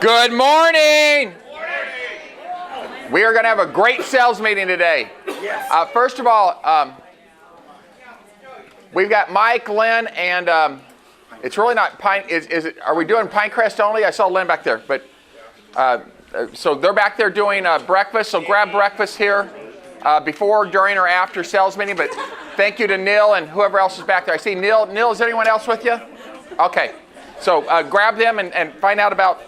Good morning. We are going to have a great sales meeting today. First of all, we've got Mike, Lynn, and it's really not Pine. Are we doing Pinecrest only? I saw Lynn back there, but so they're back there doing breakfast. So grab breakfast here before, during, or after sales meeting. But thank you to Neil and whoever else is back there. I see Neil. Neil, is anyone else with you? Okay. So grab them and find out about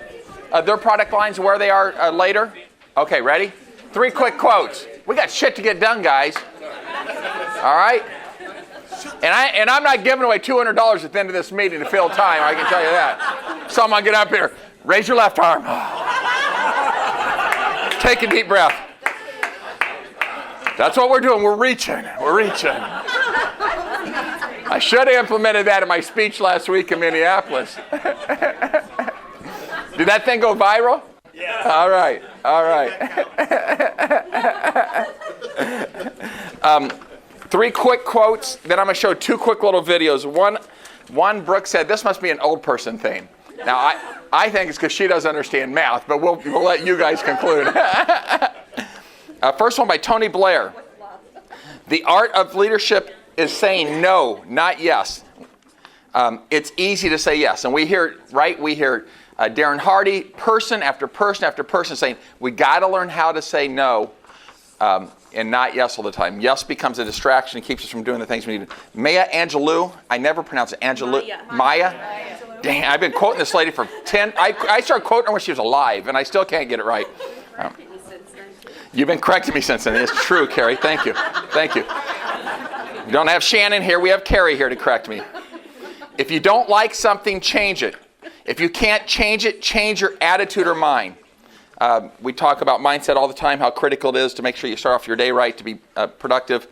their product lines, where they are later. Okay, ready? 3 quick quotes. We got shit to get done, guys. All right? And I'm not giving away $200 at the end of this meeting to fill time, I can tell you that. Someone get up here. Raise your left arm. Take a deep breath. That's what we're doing. We're reaching. We're reaching. I should have implemented that in my speech last week in Minneapolis. Did that thing go viral? Yeah. All right. All right. 3 quick quotes. Then I'm going to show 2 quick little videos. One, Brooke said, this must be an old person thing. Now, I think it's because she doesn't understand math, but we'll let you guys conclude. First one by Tony Blair. The art of leadership is saying no, not yes. It's easy to say yes. And we hear, right? We hear Darren Hardy, person after person after person saying, we got to learn how to say no and not yes all the time. Yes becomes a distraction and keeps us from doing the things we need. Maya Angelou, I never pronounce it. Angelou. Maya. Dang, I've been quoting this lady for 10. I started quoting her when she was alive, and I still can't get it right. You've been correcting me since then. It's true, Carrie. Thank you. Thank you. We don't have Shannon here. We have Carrie here to correct me. If you don't like something, change it. If you can't change it, change your attitude or mind. We talk about mindset all the time, how critical it is to make sure you start off your day right to be productive.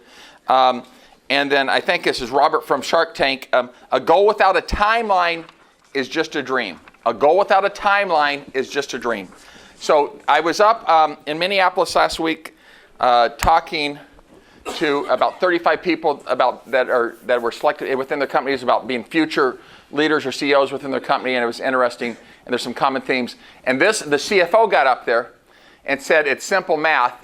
And then I think this is Robert from Shark Tank. A goal without a timeline is just a dream. A goal without a timeline is just a dream. So I was up in Minneapolis last week talking to about 35 people about that were selected within their companies about being future leaders or CEOs within their company, and it was interesting, and there's some common themes. And the CFO got up there and said it's simple math,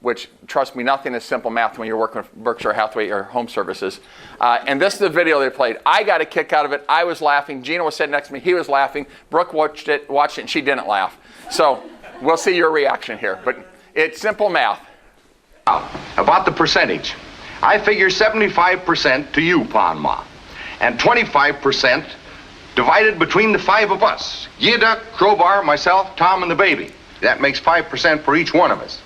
which, trust me, nothing is simple math when you're working with Berkshire Hathaway or HomeServices. And this is the video they played. I got a kick out of it. I was laughing. Gino was sitting next to me. He was laughing. Brooke watched it, and she didn't laugh. So we'll see your reaction here. But it's simple math. About the percentage. I figure 75% to you, Panma, and 25% divided between the 5 of us. Yida, Crowbar, myself, Tom, and the baby. That makes 5% for each one of us.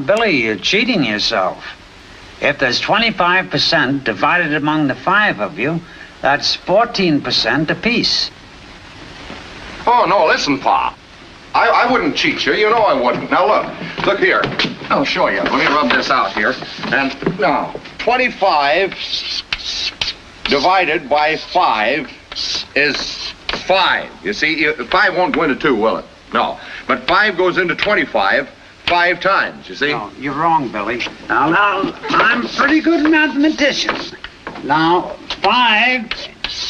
Billy, you're cheating yourself. If there's 25% divided among the 5 of you, that's 14% apiece. Oh, no, listen, Pa. I wouldn't cheat you. You know I wouldn't. Now, look here. I'll show you. Let me rub this out here. And now, 25 divided by 5 is 5. You see, 5 won't go into 2, will it? No. But 5 goes into 25 5 times, you see? No, you're wrong, Billy. Now, I'm a pretty good mathematician. Now, 5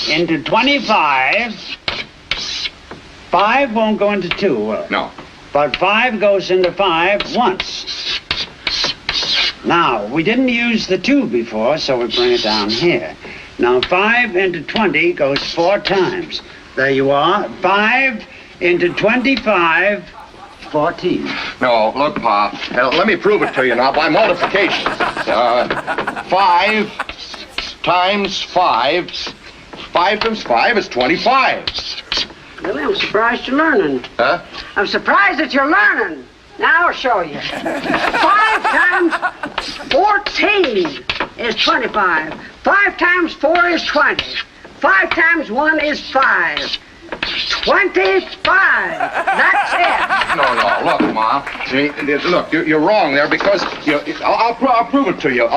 into 25... 5 won't go into 2, will it? No. But 5 goes into 5 once. Now, we didn't use the 2 before, so we bring it down here. Now, 5 into 20 goes 4 times. There you are. 5 into 25, 14. No, look, Pa. Let me prove it to you now by multiplication. 5 times 5. 5 times 5 is 25. Really, I'm surprised you're learning. Huh? I'm surprised that you're learning. Now I'll show you. 5 times 14 is 25. 5 times 4 is 20. 5 times 1 is 5. 25. That's it. No, look, Ma. See, look, you're wrong there because I'll prove it to you.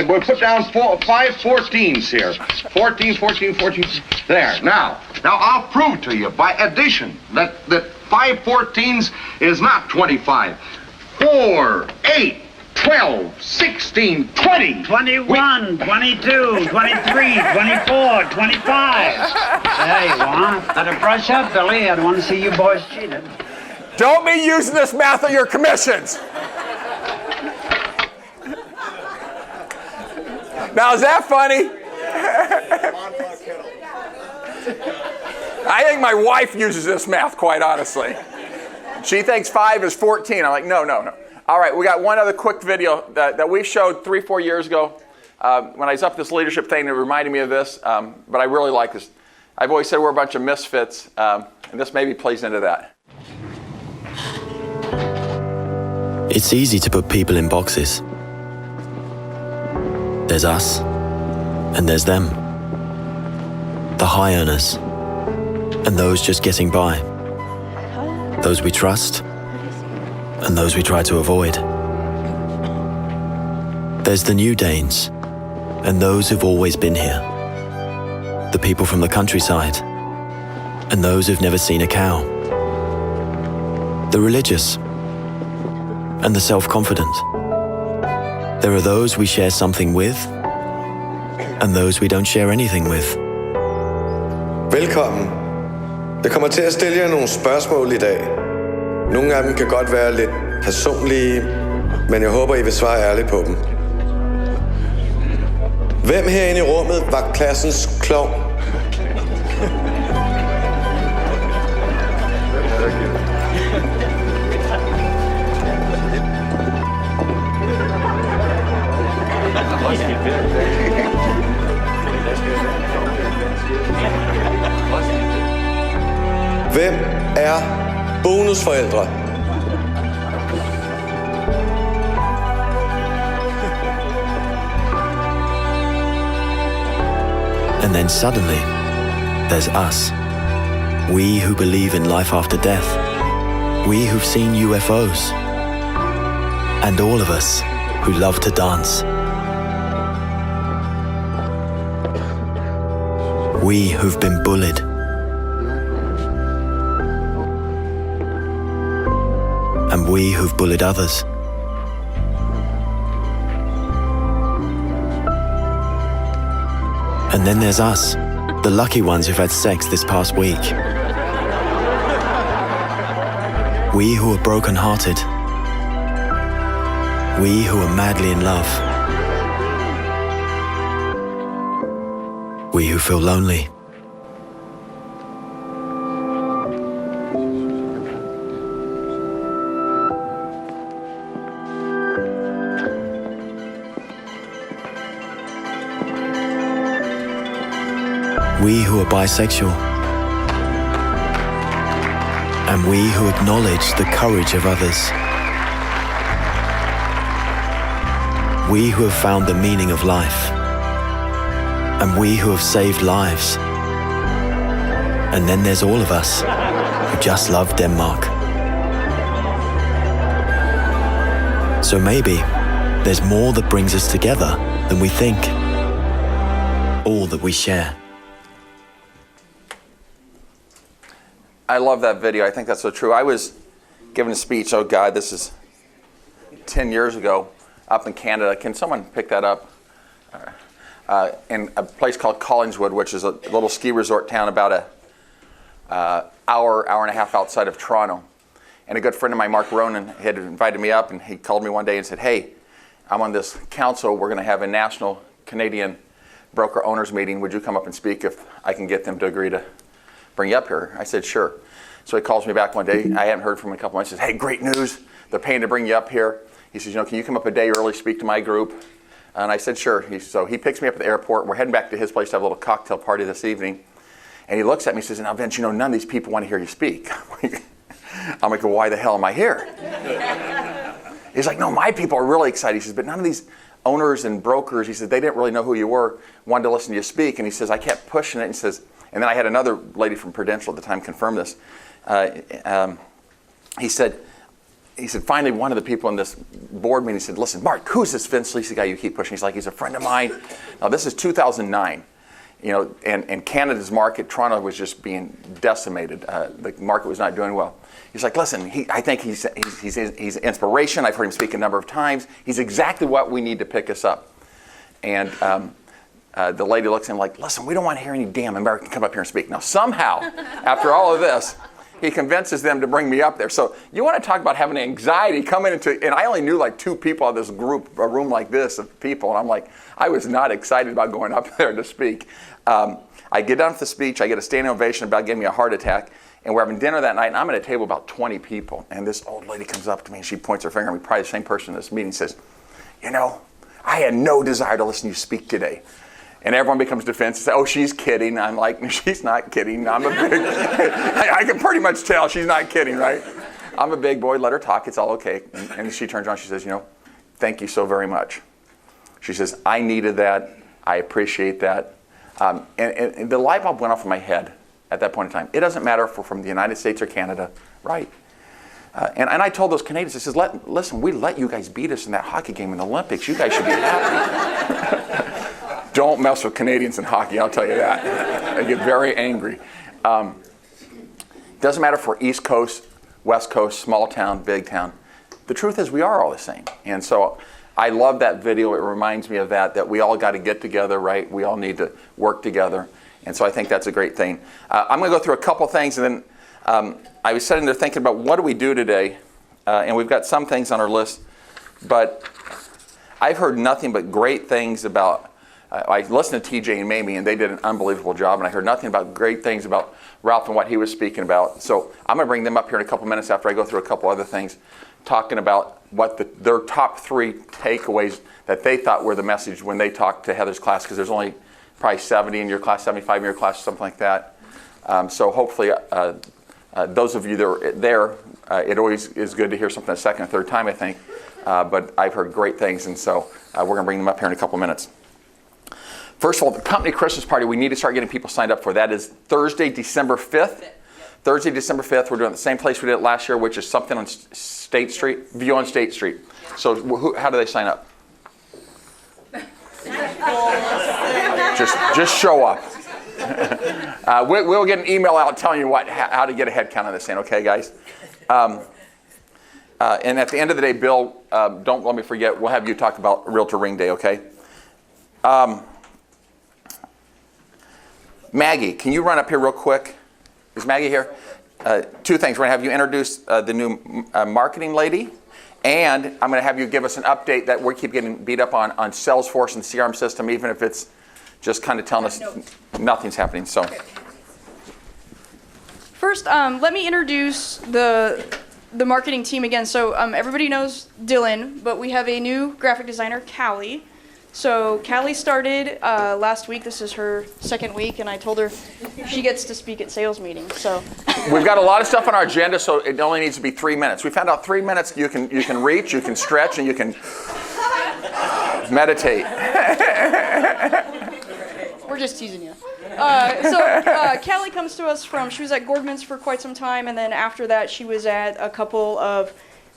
We'll put down 5 14s here. 14. There. Now I'll prove to you by addition that 5 14s is not 25. 4, 8, 12, 16, 20. 21, 22, 23, 24, 25. There you are. Better brush up, Billy. I don't want to see you boys cheated. Don't be using this math on your commissions. Now, is that funny? I think my wife uses this math, quite honestly. She thinks 5 is 14. I'm like, no. All right, we got one other quick video that we showed 3-4 years ago. When I was up this leadership thing, it reminded me of this, but I really like this. I've always said we're a bunch of misfits, and this maybe plays into that. It's easy to put people in boxes. There's us, and there's them. The high earners, and those just getting by. Those we trust, and those we try to avoid. There's the new Danes, and those who've always been here. The people from the countryside, and those who've never seen a cow. The religious, and the self-confident. There are those we share something with, and those we don't share anything with. Velkommen. Jeg kommer til at stille jer nogle spørgsmål i dag. Nogle af dem kan godt være lidt personlige, men jeg håber, I vil svare ærligt på dem. Hvem herinde i rummet var klassens klovn? Hvem er bonusforældre? And then suddenly, there's us. We who believe in life after death. We who've seen UFOs. And all of us who love to dance. We who've been bullied. And we who've bullied others. And then there's us, the lucky ones who've had sex this past week. We who are broken-hearted. We who are madly in love. We who feel lonely. We who are bisexual, and we who acknowledge the courage of others. We who have found the meaning of life, and we who have saved lives. And then there's all of us who just love Denmark. So maybe there's more that brings us together than we think. All that we share. I love that video. I think that's so true. I was giving a speech, oh God, this is 10 years ago, up in Canada. Can someone pick that up? In a place called Collingswood, which is a little ski resort town about a hour and a half outside of Toronto. And a good friend of mine, Mark Ronan, had invited me up, and he called me one day and said, hey, I'm on this council. We're going to have a national Canadian broker owners meeting. Would you come up and speak if I can get them to agree to bring you up here? I said, sure. So he calls me back one day. I hadn't heard from him in a couple months. He says, hey, great news. They're paying to bring you up here. He says, can you come up a day early, speak to my group? And I said, sure. So he picks me up at the airport. We're heading back to his place to have a little cocktail party this evening. And he looks at me and says, now, Vince, none of these people want to hear you speak. I'm like, well, why the hell am I here? He's like, no, my people are really excited. He says, but none of these owners and brokers, he said, they didn't really know who you were, wanted to listen to you speak. And he says, I kept pushing it. And he says, and then I had another lady from Prudential at the time confirm this. He said, finally, one of the people in this board meeting said, listen, Mark, who's this Vince Lisi guy you keep pushing? He's like, he's a friend of mine. Now, this is 2009. and Canada's market, Toronto was just being decimated. The market was not doing well. He's like, listen, I think he's inspiration. I've heard him speak a number of times. He's exactly what we need to pick us up. And the lady looks at him like, listen, we don't want to hear any damn American come up here and speak. Now, somehow, after all of this, he convinces them to bring me up there. So you want to talk about having anxiety coming into, and I only knew like 2 people in this group, a room like this of people, and I'm like, I was not excited about going up there to speak. I get done with the speech, I get a standing ovation about giving me a heart attack, and we're having dinner that night, and I'm at a table about 20 people, and this old lady comes up to me, and she points her finger at me, probably the same person in this meeting, says, I had no desire to listen to you speak today. And everyone becomes defensive. Oh, she's kidding. I'm like, she's not kidding. I'm a big, I can pretty much tell she's not kidding, right? I'm a big boy. Let her talk. It's all okay. And she turns around. She says, thank you so very much. She says, I needed that. I appreciate that. And the light bulb went off in my head at that point in time. It doesn't matter if we're from the United States or Canada, right? And I told those Canadians, I says, listen, we let you guys beat us in that hockey game in the Olympics. You guys should be happy. Don't mess with Canadians in hockey, I'll tell you that. They get very angry. Doesn't matter if we're East Coast, West Coast, small town, big town. The truth is we are all the same. And so I love that video. It reminds me of that we all got to get together, right? We all need to work together. And so I think that's a great thing. I'm going to go through a couple things, and then I was sitting there thinking about what do we do today? And we've got some things on our list, but I've heard nothing but great things about. I listened to TJ and Mamie, and they did an unbelievable job, and I heard nothing but great things about Ralph and what he was speaking about. So I'm going to bring them up here in a couple minutes after I go through a couple other things, talking about what their top 3 takeaways that they thought were the message when they talked to Heather's class, because there's only probably 70 in your class, 75 in your class, something like that. So hopefully those of you that are there, it always is good to hear something a second or third time, I think. But I've heard great things, and so we're going to bring them up here in a couple minutes. First of all, the company Christmas party, we need to start getting people signed up for. That is Thursday, December 5th. Thursday, December 5th. We're doing it the same place we did it last year, which is something on State Street, View on State Street. So how do they sign up? just show up. We'll get an email out telling you how to get a head count on this thing, okay, guys? And at the end of the day, Bill, don't let me forget, we'll have you talk about Realtor Ring Day, okay? Maggie, can you run up here real quick? Is Maggie here? 2 things. We're going to have you introduce the new marketing lady, and I'm going to have you give us an update that we keep getting beat up on Salesforce and the CRM system, even if it's just kind of telling us nothing's happening. So, first, let me introduce the marketing team again. So everybody knows Dylan, but we have a new graphic designer, Callie. So Callie started last week. This is her 2nd week, and I told her she gets to speak at sales meetings. So we've got a lot of stuff on our agenda, so it only needs to be 3 minutes. We found out 3 minutes you can reach, you can stretch, and you can meditate. We're just teasing you. So Callie comes to us she was at Gordman's for quite some time, and then after that she was at a couple of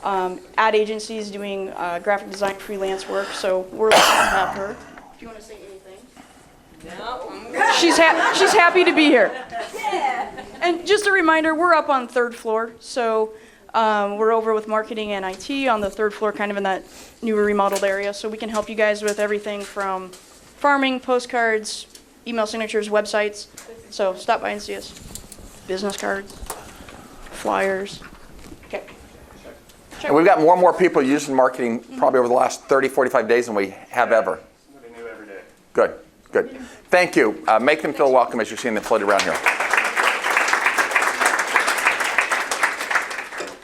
ad agencies doing graphic design freelance work, so we're lucky to have her. Do you want to say anything? No. She's happy to be here. Yeah. And just a reminder, we're up on 3rd floor, so we're over with marketing and IT on the 3rd floor, kind of in that newer remodeled area, so we can help you guys with everything from farming, postcards, email signatures, websites. So stop by and see us. Business cards, flyers. Okay. And we've got more and more people using marketing probably over the last 30, 45 days than we have ever. Something new every day. Good. Thank you. Make them feel welcome as you're seeing them floated around here.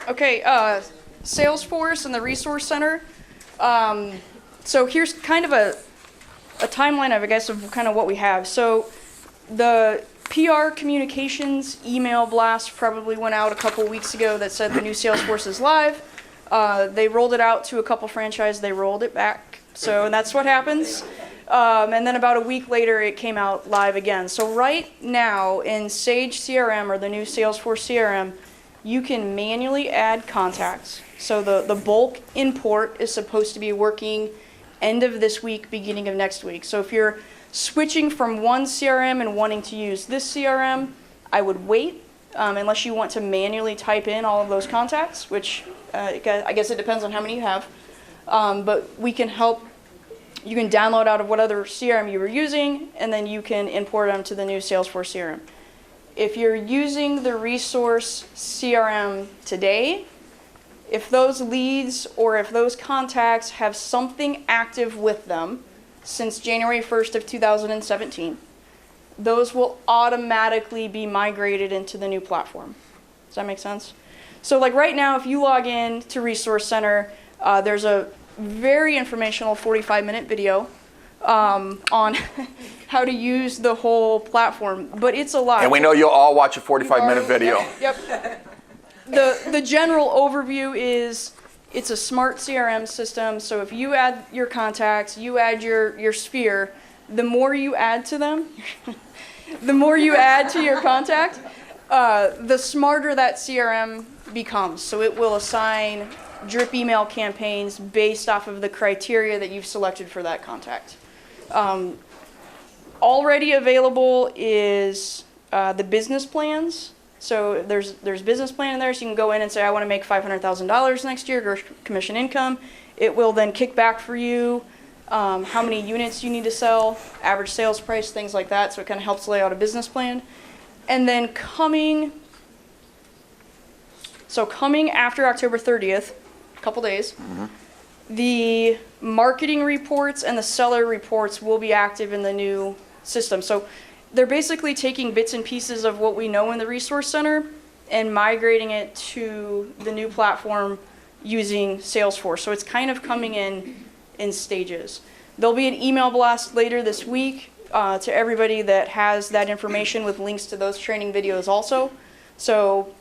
Okay, Salesforce and the Resource Center. So here's kind of a timeline, I guess, of kind of what we have. So the PR communications email blast probably went out a couple weeks ago that said the new Salesforce is live. They rolled it out to a couple franchises. They rolled it back. So that's what happens. And then about a week later, it came out live again. So right now in Sage CRM, or the new Salesforce CRM, you can manually add contacts. So the bulk import is supposed to be working end of this week, beginning of next week. So if you're switching from one CRM and wanting to use this CRM, I would wait unless you want to manually type in all of those contacts, which I guess it depends on how many you have. But we can help. You can download out of what other CRM you were using, and then you can import them to the new Salesforce CRM. If you're using the resource CRM today, if those leads or if those contacts have something active with them since January 1st of 2017, those will automatically be migrated into the new platform. Does that make sense? So like right now, if you log in to Resource Center, there's a very informational 45-minute video on how to use the whole platform, but it's a lot. And we know you'll all watch a 45-minute video. Yep. The general overview is it's a smart CRM system, so if you add your contacts, you add your sphere, the more you add to them, the more you add to your contact, the smarter that CRM becomes. So it will assign drip email campaigns based off of the criteria that you've selected for that contact. Already available is the business plans. So there's business plan in there, so you can go in and say, I want to make $500,000 next year, gross commission income. It will then kick back for you how many units you need to sell, average sales price, things like that. So it kind of helps lay out a business plan. And then coming after October 30th, a couple days, the marketing reports and the seller reports will be active in the new system. So they're basically taking bits and pieces of what we know in the Resource Center and migrating it to the new platform using Salesforce. So it's kind of coming in stages. There'll be an email blast later this week to everybody that has that information with links to those training videos also. So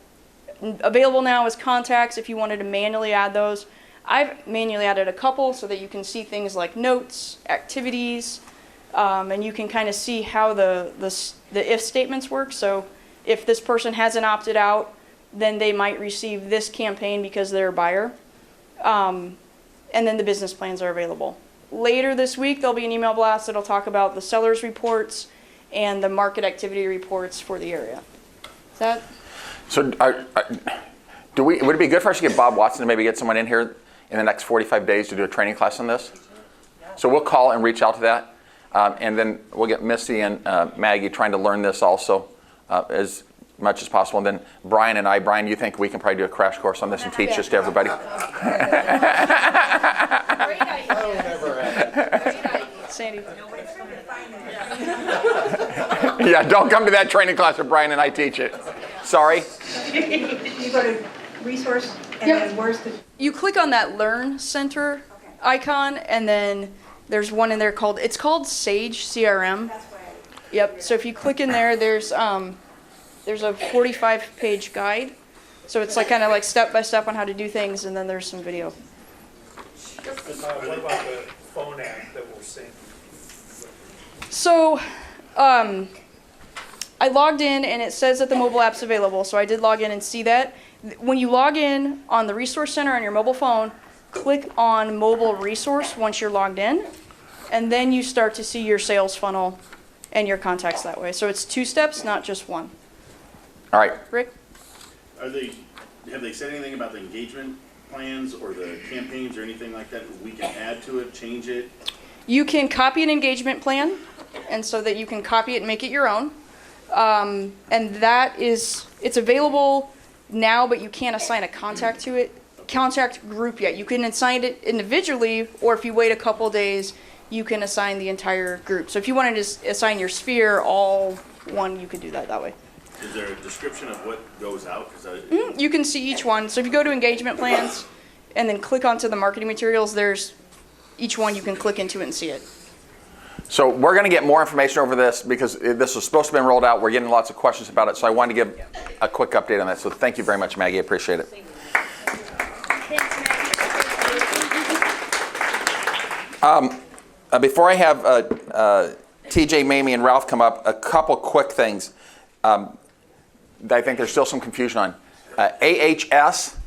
available now as contacts if you wanted to manually add those. I've manually added a couple so that you can see things like notes, activities, and you can kind of see how the if statements work. So if this person hasn't opted out, then they might receive this campaign because they're a buyer. And then the business plans are available. Later this week, there'll be an email blast that'll talk about the seller's reports and the market activity reports for the area. Is that? So would it be good for us to get Bob Watson to maybe get someone in here in the next 45 days to do a training class on this? So we'll call and reach out to that. And then we'll get Missy and Maggie trying to learn this also as much as possible. And then Brian and I, Brian, you think we can probably do a crash course on this and teach this to everybody? Great idea. Sandy. Yeah, don't come to that training class where Brian and I teach it. Sorry? You go to resource and then where's the... You click on that Learn Center icon, and then there's one in there called Sage CRM. That's where Yep. So if you click in there, there's a 45-page guide. So it's like kind of like step by step on how to do things, and then there's some video. What about the phone app that will sync? So I logged in, and it says that the mobile app's available. So I did log in and see that. When you log in on the Resource Center on your mobile phone, click on Mobile Resource once you're logged in, and then you start to see your sales funnel and your contacts that way. So it's 2 steps, not just one. All right. Rick? Have they said anything about the engagement plans or the campaigns or anything like that we can add to it, change it? You can copy an engagement plan, and so that you can copy it and make it your own. And it's available now, but you can't assign a contact group yet. You can assign it individually, or if you wait a couple days, you can assign the entire group. So if you wanted to assign your sphere all one, you could do that way. Is there a description of what goes out? You can see each one. So if you go to engagement plans and then click onto the marketing materials, there's each one you can click into it and see it. So we're going to get more information over this because this was supposed to have been rolled out. We're getting lots of questions about it. So I wanted to give a quick update on that. So thank you very much, Maggie. I appreciate it. Before I have TJ, Mamie, and Ralph come up, a couple quick things that I think there's still some confusion on. AHS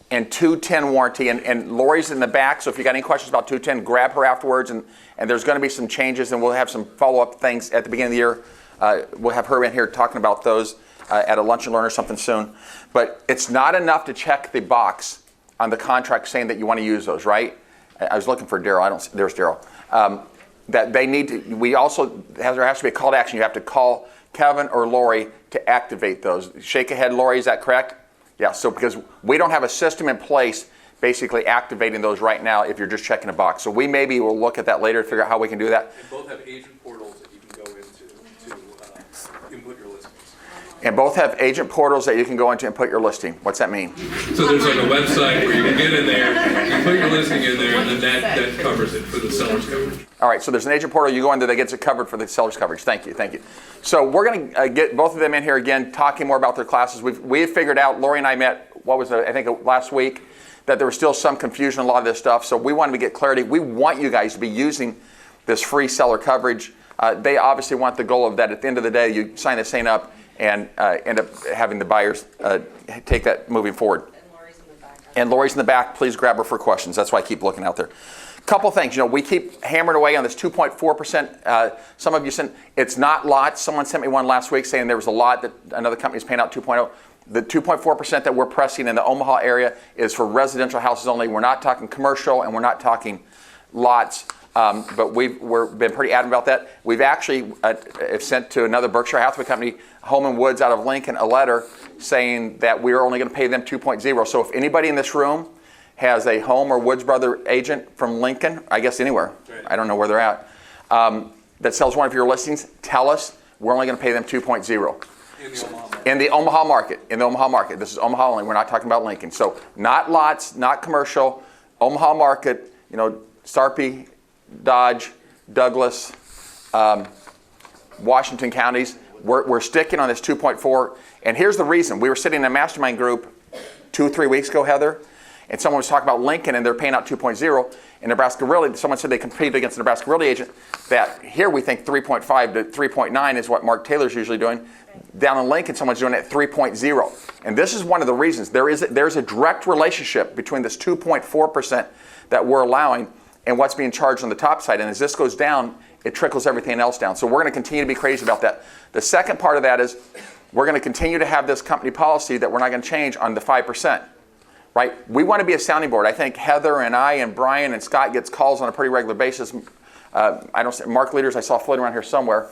and 210 warranty. And Lori's in the back, so if you got any questions about 210, grab her afterwards. And there's going to be some changes, and we'll have some follow-up things at the beginning of the year. We'll have her in here talking about those at a lunch and learn or something soon. But it's not enough to check the box on the contract saying that you want to use those, right? I was looking for Daryl. There's Daryl. That they need to. There has to be a call to action. You have to call Kevin or Lori to activate those. Shake a head, Lori. Is that correct? Yeah. So because we don't have a system in place, basically activating those right now, if you're just checking a box. So we maybe will look at that later to figure out how we can do that. And both have agent portals that you can go into to input your listings. And both have agent portals that you can go into and put your listing. What's that mean? So there's like a website where you can get in there, you put your listing in there, and then that covers it for the seller's coverage. All right, so there's an agent portal. You go in there that gets it covered for the seller's coverage. Thank you. So we're going to get both of them in here again, talking more about their classes. We've figured out, Lori and I met, I think last week, that there was still some confusion on a lot of this stuff. So we wanted to get clarity. We want you guys to be using this free seller coverage. They obviously want the goal of that at the end of the day, you sign this thing up and end up having the buyers take that moving forward. And Lori's in the back. Please grab her for questions. That's why I keep looking out there. Couple things. We keep hammering away on this 2.4%. Some of you sent, it's not lots. Someone sent me one last week saying there was a lot that another company's paying out 2.0. The 2.4% that we're pressing in the Omaha area is for residential houses only. We're not talking commercial, and we're not talking lots. But we've been pretty adamant about that. We've actually sent to another Berkshire Hathaway company, Home & Woods out of Lincoln, a letter saying that we're only going to pay them 2.0. So if anybody in this room has a Home or Woods Brother agent from Lincoln, I guess anywhere, I don't know where they're at, that sells one of your listings, tell us. We're only going to pay them 2.0. In the Omaha market. This is Omaha only. We're not talking about Lincoln. So not lots, not commercial. Omaha market, Sarpy, Dodge, Douglas, Washington counties. We're sticking on this 2.4. And here's the reason. We were sitting in a mastermind group 2 or 3 weeks ago, Heather, and someone was talking about Lincoln and they're paying out 2.0. In Nebraska Realty, someone said they competed against a Nebraska Realty agent. That here we think 3.5 to 3.9 is what Mark Taylor's usually doing. Down in Lincoln, someone's doing it at 3.0. And this is one of the reasons. There's a direct relationship between this 2.4% that we're allowing and what's being charged on the top side. And as this goes down, it trickles everything else down. So we're going to continue to be crazy about that. The second part of that is we're going to continue to have this company policy that we're not going to change on the 5%. Right? We want to be a sounding board. I think Heather and I and Brian and Scott gets calls on a pretty regular basis. I don't see Mark Leaders I saw floating around here somewhere.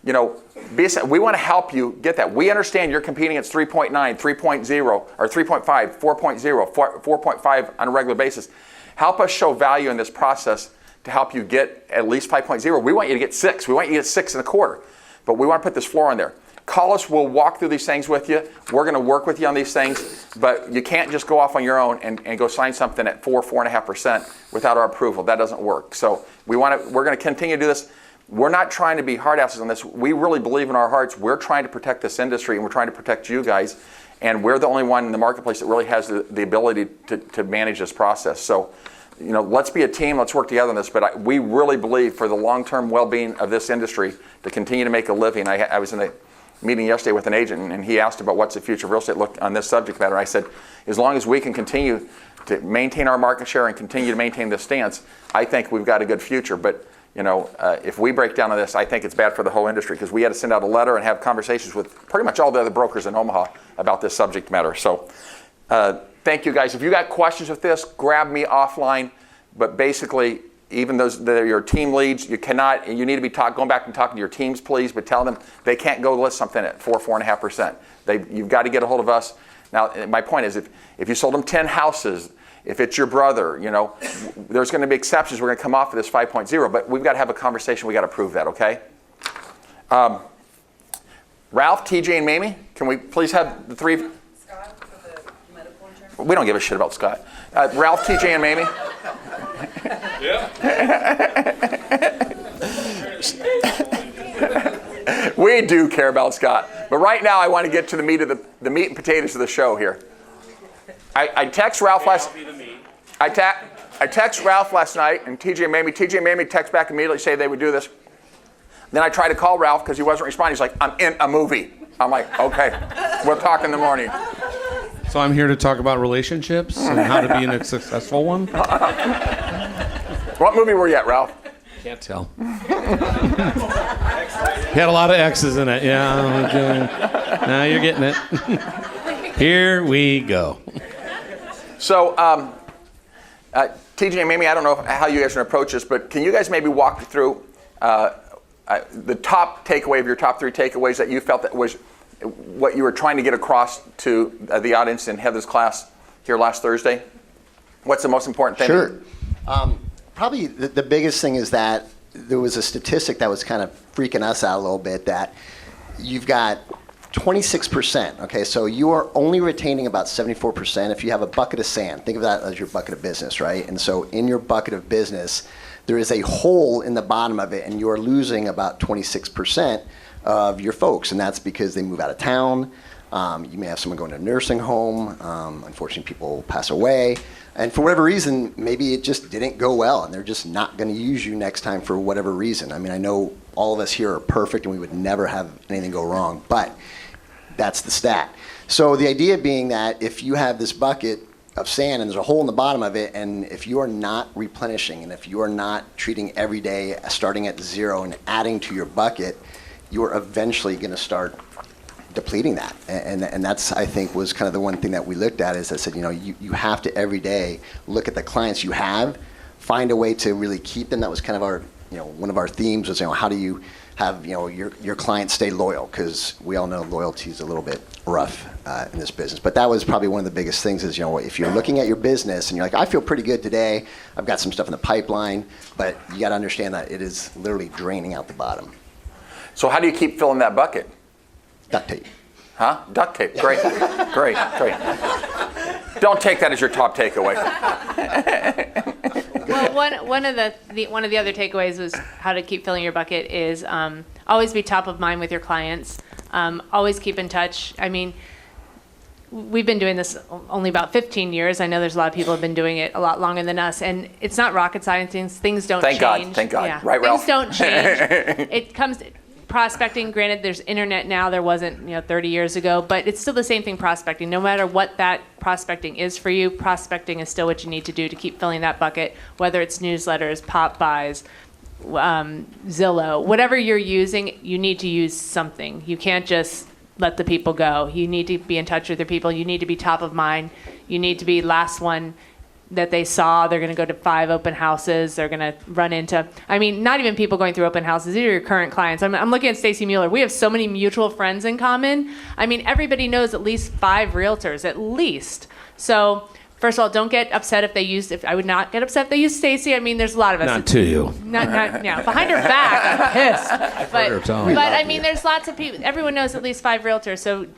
We want to help you get that. We understand you're competing against 3.9, 3.0, or 3.5, 4.0, 4.5 on a regular basis. Help us show value in this process to help you get at least 5.0. We want you to get 6. We want you to get 6.25. But we want to put this floor in there. Call us. We'll walk through these things with you. We're going to work with you on these things. But you can't just go off on your own and go sign something at 4.5% without our approval. That doesn't work. So we're going to continue to do this. We're not trying to be hard asses on this. We really believe in our hearts. We're trying to protect this industry, and we're trying to protect you guys. And we're the only one in the marketplace that really has the ability to manage this process. So, let's be a team. Let's work together on this. But we really believe for the long-term well-being of this industry to continue to make a living. I was in a meeting yesterday with an agent, and he asked about what's the future of real estate look on this subject matter. I said, as long as we can continue to maintain our market share and continue to maintain this stance, I think we've got a good future. But if we break down on this, I think it's bad for the whole industry because we had to send out a letter and have conversations with pretty much all the other brokers in Omaha about this subject matter. So thank you guys. If you got questions with this, grab me offline. But basically, even those that are your team leads, you need to be going back and talking to your teams, please, but tell them they can't go list something at 4.5%. You've got to get a hold of us. Now, my point is, if you sold them 10 houses, if it's your brother, there's going to be exceptions. We're going to come off of this 5.0, but we've got to have a conversation. We've got to prove that, okay? Ralph, TJ, and Mamie, can we please have the three? Scott for the medical insurance. We don't give a shit about Scott. Ralph, TJ, and Mamie. Yeah. We do care about Scott. But right now I want to get to the meat and potatoes of the show here. I text Ralph last night, and TJ and Mamie text back immediately, say they would do this. Then I tried to call Ralph because he wasn't responding. He's like, I'm in a movie. I'm like, okay, we'll talk in the morning. So I'm here to talk about relationships and how to be in a successful one. What movie were you at, Ralph? Can't tell. Had a lot of X's in it. Yeah. Okay. Now you're getting it. Here we go. So, TJ and Mimi, I don't know how you guys are going to approach this, but can you guys maybe walk through the top takeaway of your top 3 takeaways that you felt that was what you were trying to get across to the audience in Heather's class here last Thursday? What's the most important thing? Sure. Probably the biggest thing is that there was a statistic that was kind of freaking us out a little bit, that you've got 26%, okay, so you are only retaining about 74% if you have a bucket of sand. Think of that as your bucket of business, right? And so in your bucket of business, there is a hole in the bottom of it, and you are losing about 26% of your folks, and that's because they move out of town. You may have someone going to a nursing home. Unfortunately, people pass away. And for whatever reason, maybe it just didn't go well, and they're just not going to use you next time for whatever reason. I mean, I know all of us here are perfect, and we would never have anything go wrong, but that's the stat. So the idea being that if you have this bucket of sand and there's a hole in the bottom of it, and if you are not replenishing, and if you are not treating every day starting at 0 and adding to your bucket, you're eventually going to start depleting that. And that's, I think, was kind of the one thing that we looked at, is I said, you have to every day look at the clients you have, find a way to really keep them. That was kind of our, one of our themes was, how do you have, your clients stay loyal? Because we all know loyalty is a little bit rough in this business. But that was probably one of the biggest things is, if you're looking at your business and you're like, I feel pretty good today, I've got some stuff in the pipeline, but you got to understand that it is literally draining out the bottom. So how do you keep filling that bucket? Duct tape. Huh? Duct tape. Great. Great. Don't take that as your top takeaway. Well, one of the other takeaways was how to keep filling your bucket is always be top of mind with your clients. Always keep in touch. I mean, we've been doing this only about 15 years. I know there's a lot of people who have been doing it a lot longer than us, and it's not rocket science. Things don't change. Thank God. Yeah. Right, Ralph? Things don't change. It comes prospecting. Granted, there's internet now. There wasn't 30 years ago, but it's still the same thing. Prospecting. No matter what that prospecting is for you, prospecting is still what you need to do to keep filling that bucket. Whether it's newsletters, pop buys, Zillow, whatever you're using, you need to use something. You can't just let the people go. You need to be in touch with your people. You need to be top of mind. You need to be last one that they saw. They're going to go to 5 open houses. They're going to run into, not even people going through open houses. These are your current clients. I'm looking at Stacy Mueller. We have so many mutual friends in common. Everybody knows at least 5 realtors, at least. So first of all, don't get upset if they use, I would not get upset if they use Stacy. There's a lot of us. Not to you. Not behind her back, I'm pissed. But there's lots of people, everyone knows at least 5 realtors. So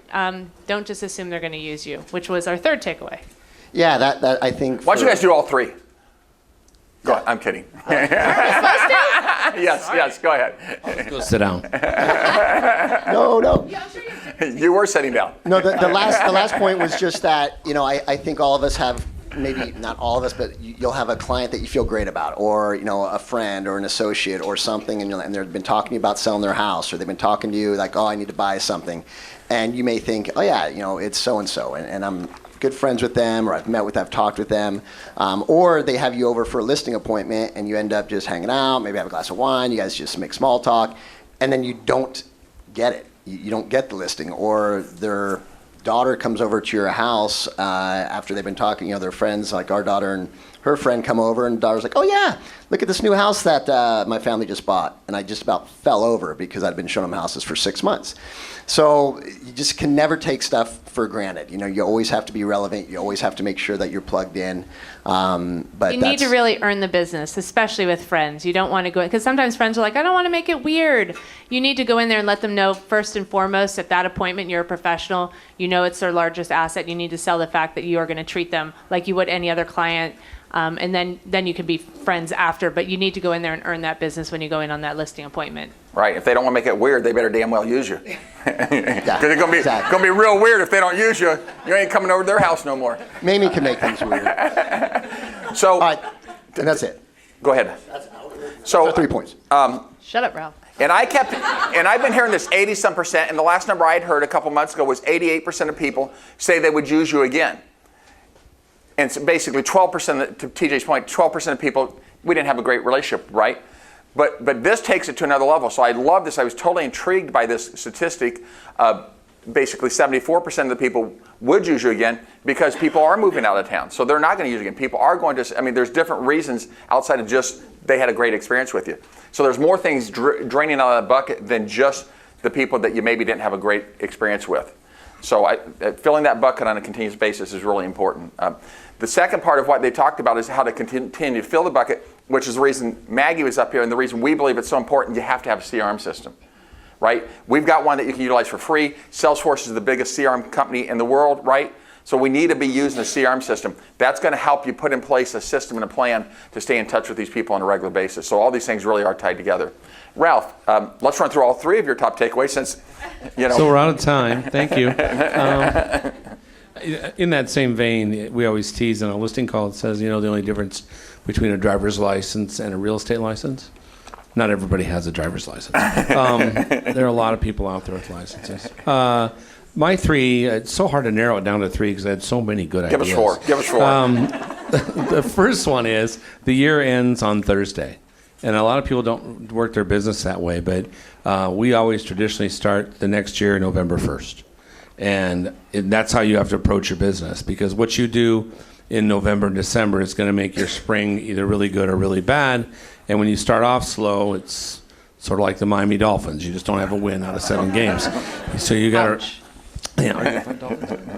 don't just assume they're going to use you, which was our third takeaway. Yeah, that I think. Why don't you guys do all 3? Go ahead. I'm kidding. Yes, go ahead. Let's go sit down. No. You were sitting down. No, the last point was just that, I think all of us have, maybe not all of us, but you'll have a client that you feel great about, or, a friend or an associate or something, and they've been talking to you about selling their house, or they've been talking to you like, oh, I need to buy something. And you may think, oh yeah, it's so-and-so, and I'm good friends with them, or I've talked with them, or they have you over for a listing appointment and you end up just hanging out, maybe have a glass of wine, you guys just make small talk, and then you don't get it. You don't get the listing, or their daughter comes over to your house after they've been talking, their friends, like our daughter and her friend come over, and the daughter's like, oh yeah, look at this new house that my family just bought, and I just about fell over because I'd been showing them houses for 6 months. So you just can never take stuff for granted. You always have to be relevant. You always have to make sure that you're plugged in. But you need to really earn the business, especially with friends. You don't want to go, because sometimes friends are like, I don't want to make it weird. You need to go in there and let them know, first and foremost, at that appointment, you're a professional. It's their largest asset. You need to sell the fact that you are going to treat them like you would any other client. And then you can be friends after, but you need to go in there and earn that business when you go in on that listing appointment. Right. If they don't want to make it weird, they better damn well use you. Because it's going to be real weird if they don't use you. You ain't coming over to their house no more. Mamie can make things weird. So, and that's it. Go ahead. So 3 points. Shut up, Ralph. And I've been hearing this 80-some%, and the last number I had heard a couple months ago was 88% of people say they would use you again. And so basically 12%, to TJ's point, 12% of people, we didn't have a great relationship, right? But this takes it to another level. So I love this. I was totally intrigued by this statistic. Basically 74% of the people would use you again because people are moving out of town. So they're not going to use you again. People are going to, there's different reasons outside of just they had a great experience with you. So there's more things draining out of that bucket than just the people that you maybe didn't have a great experience with. So filling that bucket on a continuous basis is really important. The second part of what they talked about is how to continue to fill the bucket, which is the reason Maggie was up here and the reason we believe it's so important. You have to have a CRM system, right? We've got one that you can utilize for free. Salesforce is the biggest CRM company in the world, right? So we need to be using a CRM system. That's going to help you put in place a system and a plan to stay in touch with these people on a regular basis. So all these things really are tied together. Ralph, let's run through all three of your top takeaways since, So we're out of time. Thank you. In that same vein, we always tease in a listing call, it says, the only difference between a driver's license and a real estate license? Not everybody has a driver's license. There are a lot of people out there with licenses. My three, it's so hard to narrow it down to three because I had so many good ideas. Give us four. The first one is the year ends on Thursday. And a lot of people don't work their business that way, but we always traditionally start the next year November 1st. And that's how you have to approach your business, because what you do in November and December is going to make your spring either really good or really bad. And when you start off slow, it's sort of like the Miami Dolphins. You just don't have a win out of 7 games. So you got to...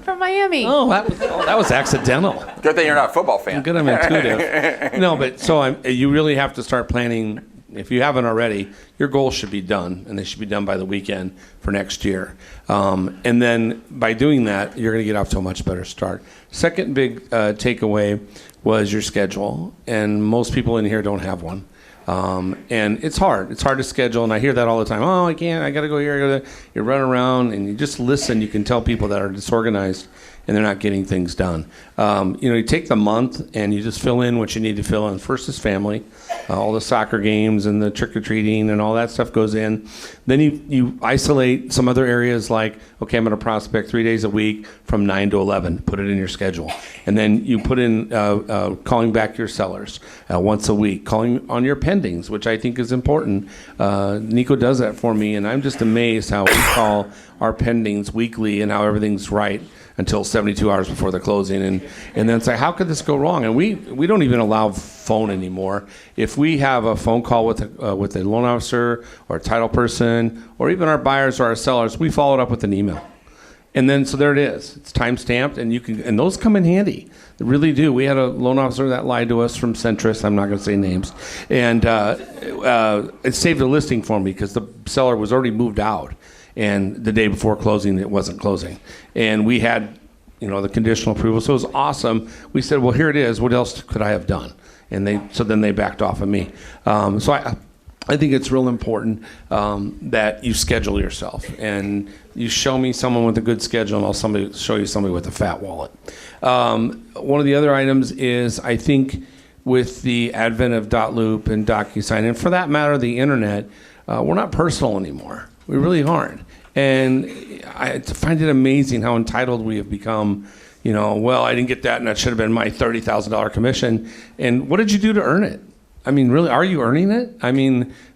From Miami. Oh, that was accidental. Good thing you're not a football fan. Good, I'm intuitive. No, but you really have to start planning. If you haven't already, your goals should be done, and they should be done by the weekend for next year. And then by doing that, you're going to get off to a much better start. Second big takeaway was your schedule, and most people in here don't have one. And it's hard. It's hard to schedule, and I hear that all the time. Oh, I can't. I got to go here. You run around, and you just listen. You can tell people that are disorganized, and they're not getting things done. You take the month, and you just fill in what you need to fill in. First is family. All the soccer games and the trick-or-treating and all that stuff goes in. Then you isolate some other areas like, okay, I'm going to prospect 3 days a week from 9 to 11. Put it in your schedule. And then you put in calling back your sellers once a week, calling on your pendings, which I think is important. Nico does that for me, and I'm just amazed how we call our pendings weekly and how everything's right until 72 hours before the closing. And then it's like, how could this go wrong? And we don't even allow phone anymore. If we have a phone call with a loan officer or a title person or even our buyers or our sellers, we follow it up with an email. And then, so there it is. It's time-stamped, and those come in handy. They really do. We had a loan officer that lied to us from Centris. I'm not going to say names. And it saved a listing for me because the seller was already moved out. And the day before closing, it wasn't closing. And we had, the conditional approval. So it was awesome. We said, well, here it is. What else could I have done? And then they backed off of me. So I think it's real important that you schedule yourself. And you show me someone with a good schedule, and I'll show you somebody with a fat wallet. One of the other items is, I think, with the advent of .loop and DocuSign, and for that matter, the internet, we're not personal anymore. We really aren't. And I find it amazing how entitled we have become. Well, I didn't get that, and that should have been my $30,000 commission. And what did you do to earn it? Really, are you earning it?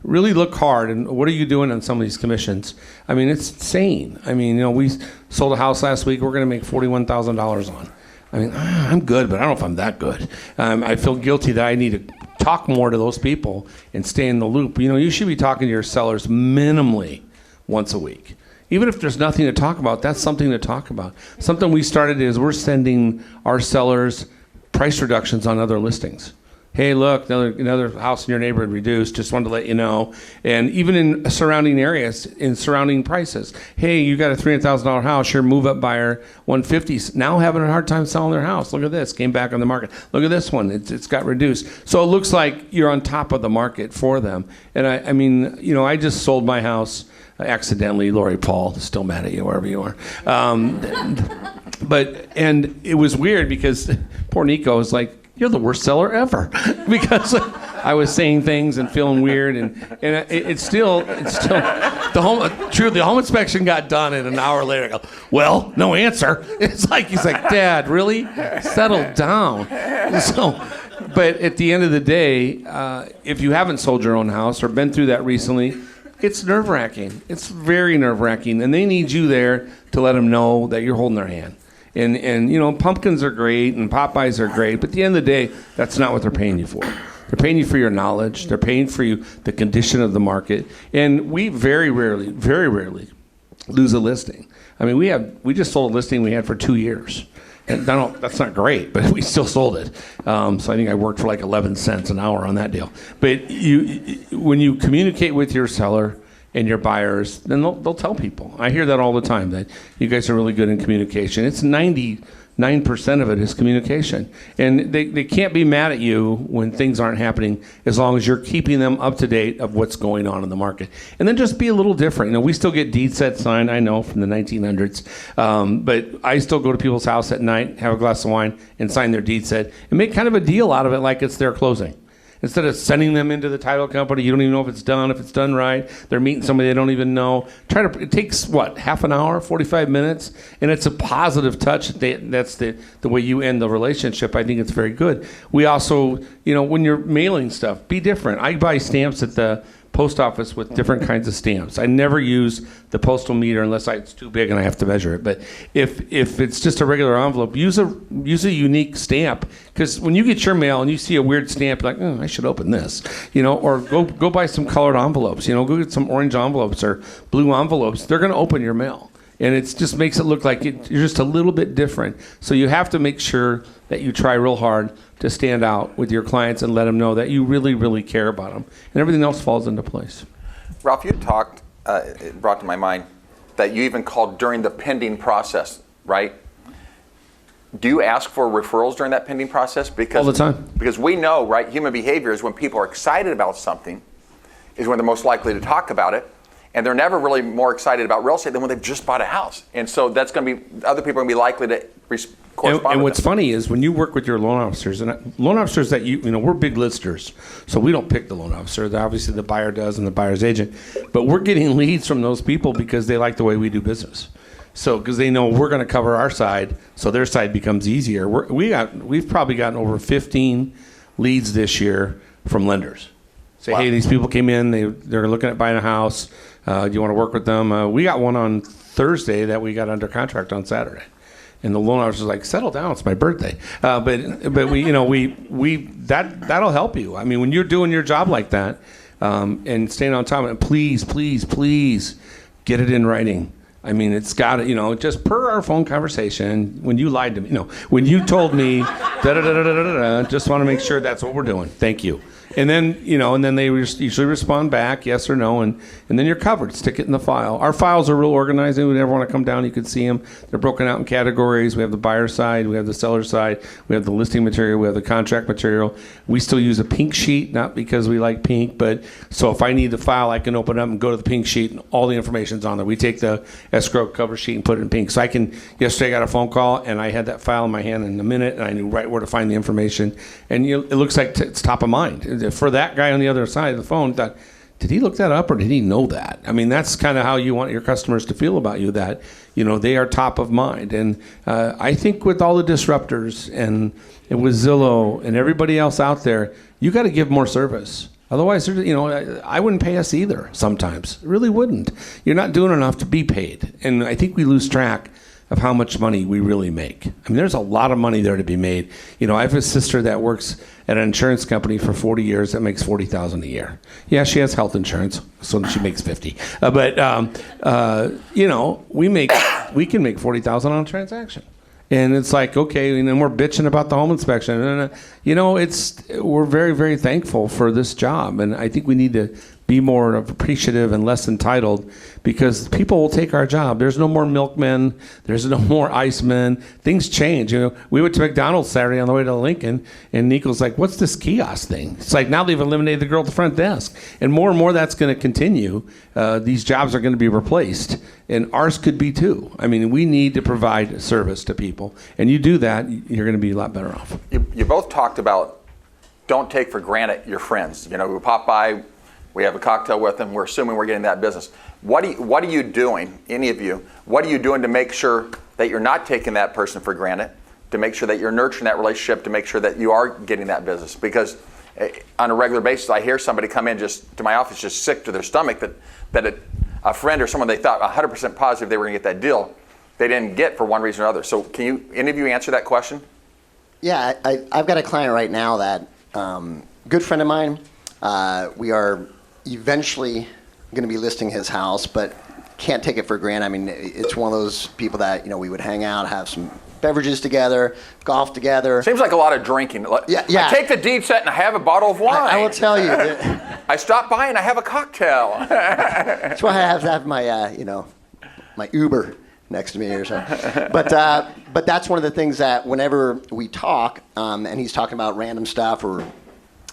Really look hard, and what are you doing on some of these commissions? It's insane. We sold a house last week. We're going to make $41,000 on. I'm good, but I don't know if I'm that good. I feel guilty that I need to talk more to those people and stay in the loop. You should be talking to your sellers minimally once a week. Even if there's nothing to talk about, that's something to talk about. Something we started is we're sending our sellers price reductions on other listings. Hey, look, another house in your neighborhood reduced. Just wanted to let you know. And even in surrounding areas, in surrounding prices. Hey, you got a $300,000 house. Your move-up buyer, 150, now having a hard time selling their house. Look at this. Came back on the market. Look at this one. It's got reduced. So it looks like you're on top of the market for them. And I just sold my house accidentally. Lori Paul, still mad at you wherever you are. And it was weird because poor Nico was like, you're the worst seller ever. Because I was saying things and feeling weird, and it's still the home inspection got done, and an hour later I go, well, no answer. He's like, Dad, really? Settle down. So, but at the end of the day, if you haven't sold your own house or been through that recently, it's nerve-wracking. It's very nerve-wracking, and they need you there to let them know that you're holding their hand. And pumpkins are great and Popeyes are great, but at the end of the day, that's not what they're paying you for. They're paying you for your knowledge. They're paying for you the condition of the market. And we very rarely lose a listing. I mean, we just sold a listing we had for 2 years. And that's not great, but we still sold it. So I think I worked for like 11 cents an hour on that deal. But when you communicate with your seller and your buyers, then they'll tell people. I hear that all the time, that you guys are really good in communication. It's 99% of it is communication. And they can't be mad at you when things aren't happening as long as you're keeping them up to date of what's going on in the market. And then just be a little different. We still get deed set signed, I know, from the 1900s. But I still go to people's house at night, have a glass of wine, and sign their deed set, and make kind of a deal out of it like it's their closing. Instead of sending them into the title company, you don't even know if it's done right. They're meeting somebody they don't even know. It takes, half an hour, 45 minutes? And it's a positive touch. That's the way you end the relationship. I think it's very good. We also, when you're mailing stuff, be different. I buy stamps at the post office with different kinds of stamps. I never use the postal meter unless it's too big and I have to measure it. But if it's just a regular envelope, use a unique stamp, because when you get your mail and you see a weird stamp, you're like, I should open this, or go buy some colored envelopes, go get some orange envelopes or blue envelopes. They're going to open your mail. And it just makes it look like you're just a little bit different. So you have to make sure that you try real hard to stand out with your clients and let them know that you really, really care about them. And everything else falls into place. Ralph, you talked, it brought to my mind that you even called during the pending process, right? Do you ask for referrals during that pending process? All the time. Because we know, right, human behavior is when people are excited about something is when they're most likely to talk about it. And they're never really more excited about real estate than when they've just bought a house. And so that's going to be, other people are going to be likely to correspond. And what's funny is when you work with your loan officers, and loan officers that we're big listers, so we don't pick the loan officer. Obviously the buyer does and the buyer's agent. But we're getting leads from those people because they like the way we do business. So because they know we're going to cover our side, so their side becomes easier. We've probably gotten over 15 leads this year from lenders. Say, hey, these people came in, they're looking at buying a house. Do you want to work with them? We got one on Thursday that we got under contract on Saturday, and the loan officer was like, "Settle down, it's my birthday." But that'll help you. I mean, when you're doing your job like that, and staying on top of it, please get it in writing. I mean, it's got to, just per our phone conversation, when you lied to me, when you told me, just want to make sure that's what we're doing. Thank you. And then, they usually respond back, yes or no, and then you're covered. Stick it in the file. Our files are real organized. If you ever want to come down, you can see them. They're broken out in categories. We have the buyer side, we have the seller side, we have the listing material, we have the contract material. We still use a pink sheet, not because we like pink, but so if I need the file, I can open it up and go to the pink sheet, and all the information's on there. We take the escrow cover sheet and put it in pink. So yesterday I got a phone call, and I had that file in my hand in a minute, and I knew right where to find the information. And it looks like it's top of mind. For that guy on the other side of the phone, thought, did he look that up or did he know that? I mean, that's kind of how you want your customers to feel about you, that, they are top of mind. And I think with all the disruptors and with Zillow and everybody else out there, you got to give more service. Otherwise, I wouldn't pay us either sometimes. Really wouldn't. You're not doing enough to be paid. And I think we lose track of how much money we really make. I mean, there's a lot of money there to be made. I have a sister that works at an insurance company for 40 years that makes $40,000 a year. Yeah, she has health insurance, so she makes 50. But we can make $40,000 on a transaction. And it's like, okay, and then we're bitching about the home inspection. And, we're very, very thankful for this job. And I think we need to be more appreciative and less entitled, because people will take our job. There's no more milkmen. There's no more icemen. Things change. We went to McDonald's Saturday on the way to Lincoln, and Nico's like, what's this kiosk thing? It's like, now they've eliminated the girl at the front desk. And more that's going to continue. These jobs are going to be replaced, and ours could be too. I mean, we need to provide service to people. And you do that, you're going to be a lot better off. You both talked about don't take for granted your friends. You know, we pop by, we have a cocktail with them, we're assuming we're getting that business. What are you doing, any of you, what are you doing to make sure that you're not taking that person for granted, to make sure that you're nurturing that relationship, to make sure that you are getting that business? Because on a regular basis, I hear somebody come in just to my office just sick to their stomach that a friend or someone they thought 100% positive they were going to get that deal, they didn't get for one reason or other. So can you, any of you answer that question? Yeah, I've got a client right now that, good friend of mine, we are eventually going to be listing his house, but can't take it for granted. I mean, it's one of those people that, we would hang out, have some beverages together, golf together. Seems like a lot of drinking. Yeah. I take the deed set and I have a bottle of wine. I will tell you. I stop by and I have a cocktail. That's why I have to have my, my Uber next to me or something. But that's one of the things that whenever we talk, and he's talking about random stuff, or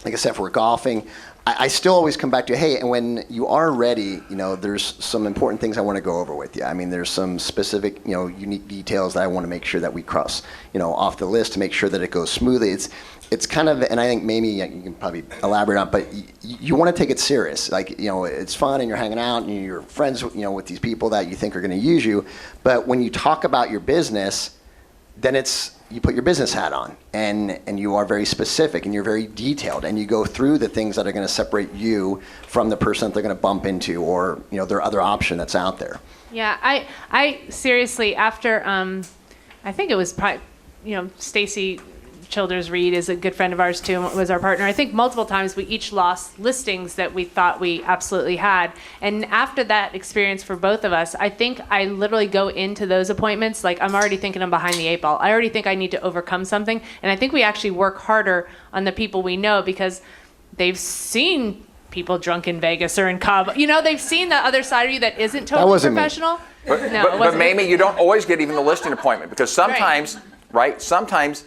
like I said, if we're golfing, I still always come back to, hey, and when you are ready, there's some important things I want to go over with you. I mean, there's some specific, unique details that I want to make sure that we cross, off the list to make sure that it goes smoothly. It's kind of, and I think maybe you can probably elaborate on, but you want to take it serious. Like, it's fun and you're hanging out and you're friends, with these people that you think are going to use you. But when you talk about your business, then you put your business hat on and you are very specific and you're very detailed and you go through the things that are going to separate you from the person that they're going to bump into, or, their other option that's out there. Yeah, I seriously, after, I think it was probably, Stacy Childers Reed is a good friend of ours too, was our partner. I think multiple times we each lost listings that we thought we absolutely had. And after that experience for both of us, I think I literally go into those appointments like I'm already thinking I'm behind the eight ball. I already think I need to overcome something. And I think we actually work harder on the people we know because they've seen people drunk in Vegas or in Cabo. They've seen the other side of you that isn't totally professional. But Mamie, you don't always get even the listing appointment because sometimes, right? Sometimes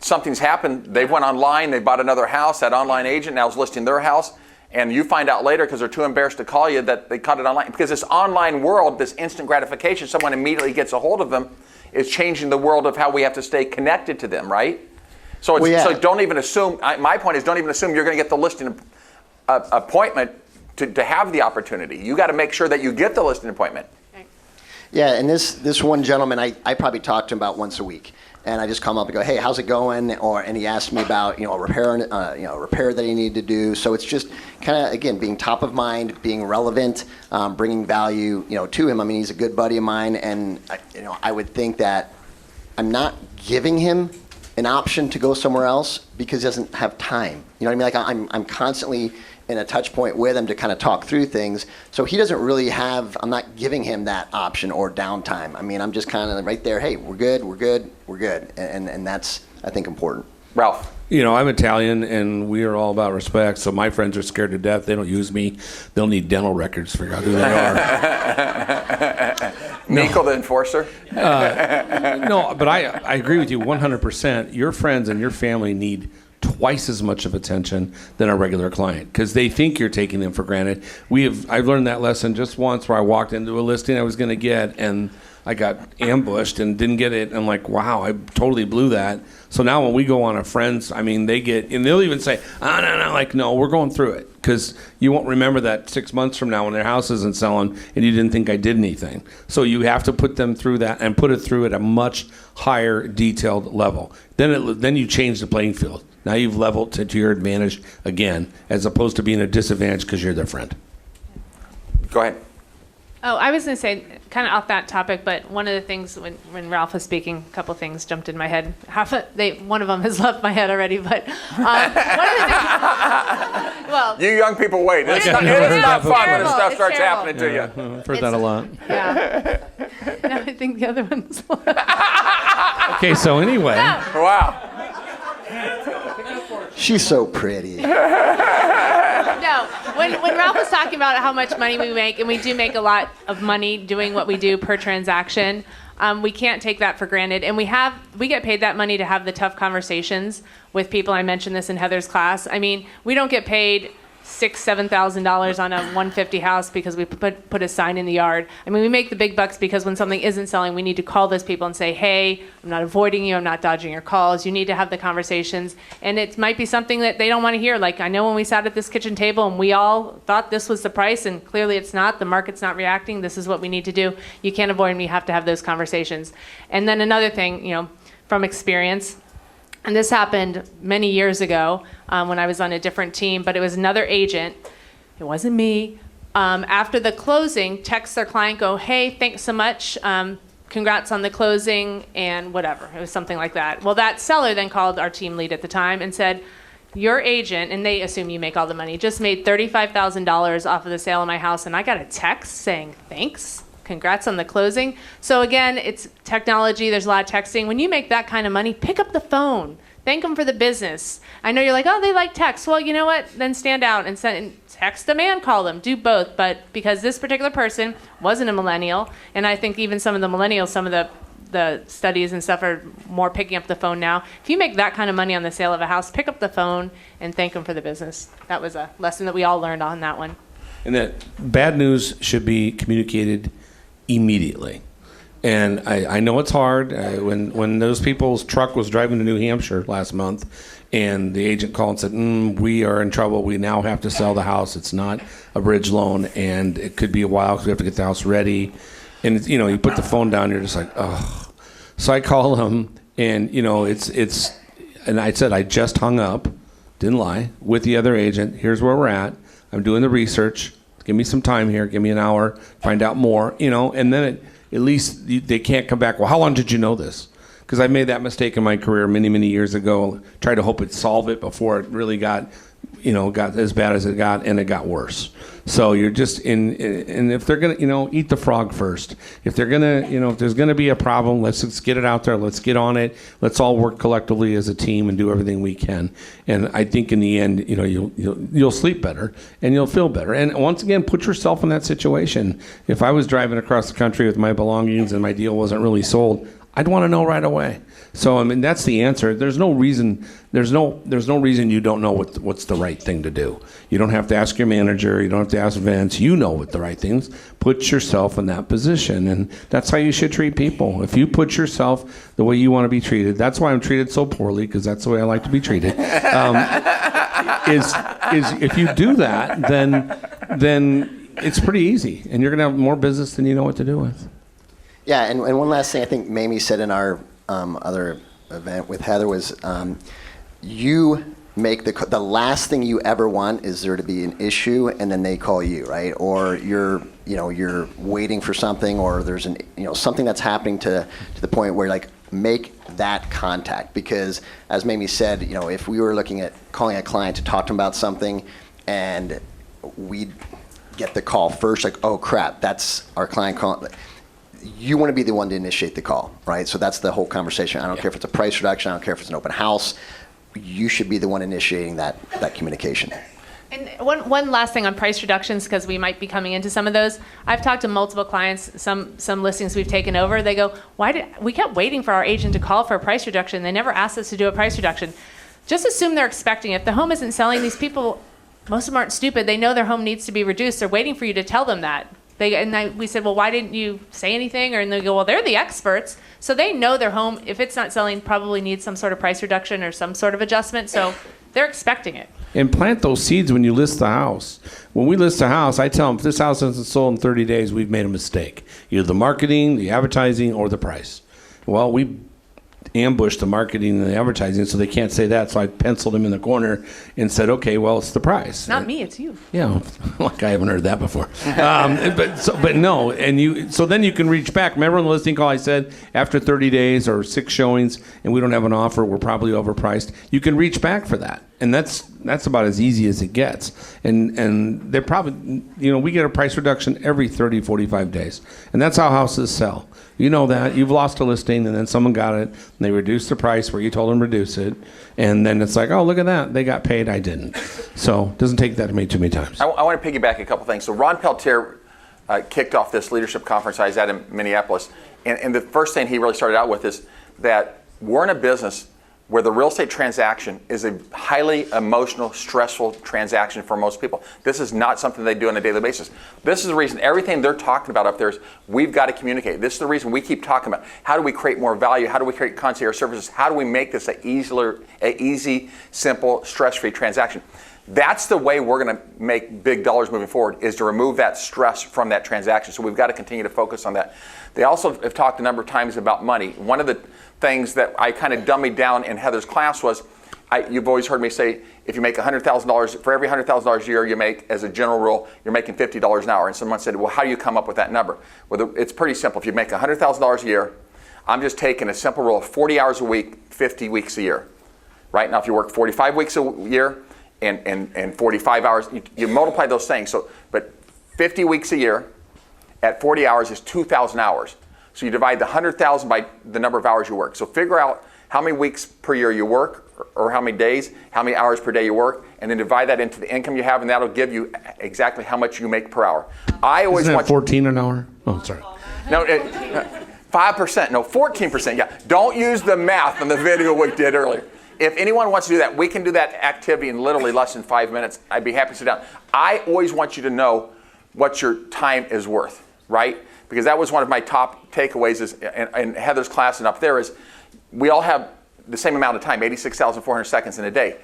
something's happened, they went online, they bought another house, that online agent now is listing their house, and you find out later because they're too embarrassed to call you that they caught it online. Because this online world, this instant gratification, someone immediately gets a hold of them, is changing the world of how we have to stay connected to them, right? So, so don't even assume, my point is don't even assume you're going to get the listing appointment to have the opportunity. You got to make sure that you get the listing appointment. Yeah, and this one gentleman, I probably talk to him about once a week. And I just come up and go, hey, how's it going? And he asked me about, a repair that he needed to do. So it's just kind of, again, being top of mind, being relevant, bringing value, to him. I mean, he's a good buddy of mine, and I would think that I'm not giving him an option to go somewhere else because he doesn't have time. You know what I mean? Like I'm constantly in a touch point with him to kind of talk through things. So he doesn't really I'm not giving him that option or downtime. I mean, I'm just kind of right there, hey, we're good. And that's, I think, important. Ralph. I'm Italian and we are all about respect. So my friends are scared to death. They don't use me. They'll need dental records to figure out who they are. Nico the enforcer? No, but I agree with you 100%. Your friends and your family need twice as much of attention than a regular client because they think you're taking them for granted. I've learned that lesson just once where I walked into a listing I was going to get and I got ambushed and didn't get it. I'm like, wow, I totally blew that. So now when we go on a friend's, I mean, they'll even say, no, like, no, we're going through it because you won't remember that 6 months from now when their house isn't selling and you didn't think I did anything. So you have to put them through that and put it through at a much higher detailed level. Then you change the playing field. Now you've leveled to your advantage again, as opposed to being a disadvantage because you're their friend. Go ahead. Oh, I was going to say, kind of off that topic, but one of the things when Ralph was speaking, a couple things jumped in my head. One of them has left my head already, but one of the things, well, you young people wait. It's not fun when this stuff starts happening to you. I've heard that a lot. Yeah. Now I think the other one's. Okay, so anyway. Wow. She's so pretty. No, when Ralph was talking about how much money we make, and we do make a lot of money doing what we do per transaction, we can't take that for granted. And we get paid that money to have the tough conversations with people. I mentioned this in Heather's class. I mean, we don't get paid $6,000-$7,000 on a 150 house because we put a sign in the yard. I mean, we make the big bucks because when something isn't selling, we need to call those people and say, hey, I'm not avoiding you, I'm not dodging your calls. You need to have the conversations. And it might be something that they don't want to hear. Like, I know when we sat at this kitchen table and we all thought this was the price, and clearly it's not, the market's not reacting, this is what we need to do. You can't avoid them, you have to have those conversations. And then another thing, from experience, and this happened many years ago when I was on a different team, but it was another agent. It wasn't me. After the closing, text their client, go, hey, thanks so much. Congrats on the closing, and whatever. It was something like that. Well, that seller then called our team lead at the time and said, your agent, and they assume you make all the money, just made $35,000 off of the sale of my house, and I got a text saying, thanks. Congrats on the closing. So again, it's technology. There's a lot of texting. When you make that kind of money, pick up the phone. Thank them for the business. I know you're like, oh, they like text. Well, you know what? Then stand out and text them and call them. Do both. But because this particular person wasn't a millennial, and I think even some of the millennials, some of the studies and stuff are more picking up the phone now. If you make that kind of money on the sale of a house, pick up the phone and thank them for the business. That was a lesson that we all learned on that one. And that bad news should be communicated immediately. And I know it's hard. When those people's truck was driving to New Hampshire last month, and the agent called and said, we are in trouble. We now have to sell the house. It's not a bridge loan, and it could be a while because we have to get the house ready. And you put the phone down, you're just like, oh. So I call him, and and I said, I just hung up, didn't lie, with the other agent. Here's where we're at. I'm doing the research. Give me some time here. Give me an hour. Find out more. And then at least they can't come back. Well, how long did you know this? Because I made that mistake in my career many, many years ago. Tried to hope it'd solve it before it really got as bad as it got, and it got worse. So you're just and if they're gonna, eat the frog first. If they're gonna, if there's gonna be a problem, let's get it out there. Let's get on it. Let's all work collectively as a team and do everything we can. And I think in the end, you'll sleep better and you'll feel better. And once again, put yourself in that situation. If I was driving across the country with my belongings and my deal wasn't really sold, I'd want to know right away. So that's the answer. There's no reason. There's no reason you don't know what's the right thing to do. You don't have to ask your manager. You don't have to ask Vince. You know what the right things. Put yourself in that position, and that's how you should treat people. If you put yourself the way you want to be treated, that's why I'm treated so poorly, because that's the way I like to be treated. Is if you do that, then it's pretty easy, and you're gonna have more business than you know what to do with. Yeah, and one last thing I think Mamie said in our other event with Heather was, you make the last thing you ever want is there to be an issue and then they call you, right? Or you're waiting for something, or there's something that's happening to the point where make that contact. Because as Mamie said, if we were looking at calling a client to talk to them about something and we get the call first, oh crap, that's our client calling. You want to be the one to initiate the call, right? So that's the whole conversation. I don't care if it's a price reduction. I don't care if it's an open house. You should be the one initiating that communication. And one last thing on price reductions, because we might be coming into some of those. I've talked to multiple clients, some listings we've taken over. They go, we kept waiting for our agent to call for a price reduction. They never asked us to do a price reduction. Just assume they're expecting it. If the home isn't selling, these people, most of them aren't stupid. They know their home needs to be reduced. They're waiting for you to tell them that. We said, well, why didn't you say anything? And they go, well, they're the experts. So they know their home, if it's not selling, probably needs some sort of price reduction or some sort of adjustment. So they're expecting it. And plant those seeds when you list the house. When we list a house, I tell them, if this house isn't sold in 30 days, we've made a mistake. Either the marketing, the advertising, or the price. Well, we ambushed the marketing and the advertising, so they can't say that. So I penciled them in the corner and said, okay, well, it's the price. Not me, it's you. Yeah, like I haven't heard that before. But no, and so then you can reach back. Remember on the listing call I said after 30 days or 6 showings and we don't have an offer, we're probably overpriced. You can reach back for that. And that's about as easy as it gets. And they're probably, we get a price reduction every 30, 45 days. And that's how houses sell. You know that. You've lost a listing, and then someone got it, and they reduced the price where you told them to reduce it. And then it's like, oh, look at that. They got paid. I didn't. So it doesn't take that too many times. I want to piggyback a couple things. So Ron Peltier kicked off this leadership conference I was at in Minneapolis. And the first thing he really started out with is that we're in a business where the real estate transaction is a highly emotional, stressful transaction for most people. This is not something they do on a daily basis. This is the reason everything they're talking about up there is we've got to communicate. This is the reason we keep talking about how do we create more value, how do we create concierge services, how do we make this an easy, simple, stress-free transaction. That's the way we're going to make big dollars moving forward, is to remove that stress from that transaction. So we've got to continue to focus on that. They also have talked a number of times about money. One of the things that I kind of dummied down in Heather's class was, you've always heard me say, if you make $100,000, for every $100,000 a year you make, as a general rule, you're making $50 an hour. And someone said, well, how do you come up with that number? Well, it's pretty simple. If you make $100,000 a year, I'm just taking a simple rule of 40 hours a week, 50 weeks a year. Right? Now, if you work 45 weeks a year and 45 hours, you multiply those things. So, but 50 weeks a year at 40 hours is 2,000 hours. So you divide the 100,000 by the number of hours you work. So figure out how many weeks per year you work, or how many days, how many hours per day you work, and then divide that into the income you have, and that'll give you exactly how much you make per hour. I always Isn't want it 14 an hour? Oh, sorry. No, 5%. No, 14%. Yeah. Don't use the math on the video we did earlier. If anyone wants to do that, we can do that activity in literally less than 5 minutes. I'd be happy to sit down. I always want you to know what your time is worth, right? Because that was one of my top takeaways is, in Heather's class and up there, is we all have the same amount of time, 86,400 seconds in a day.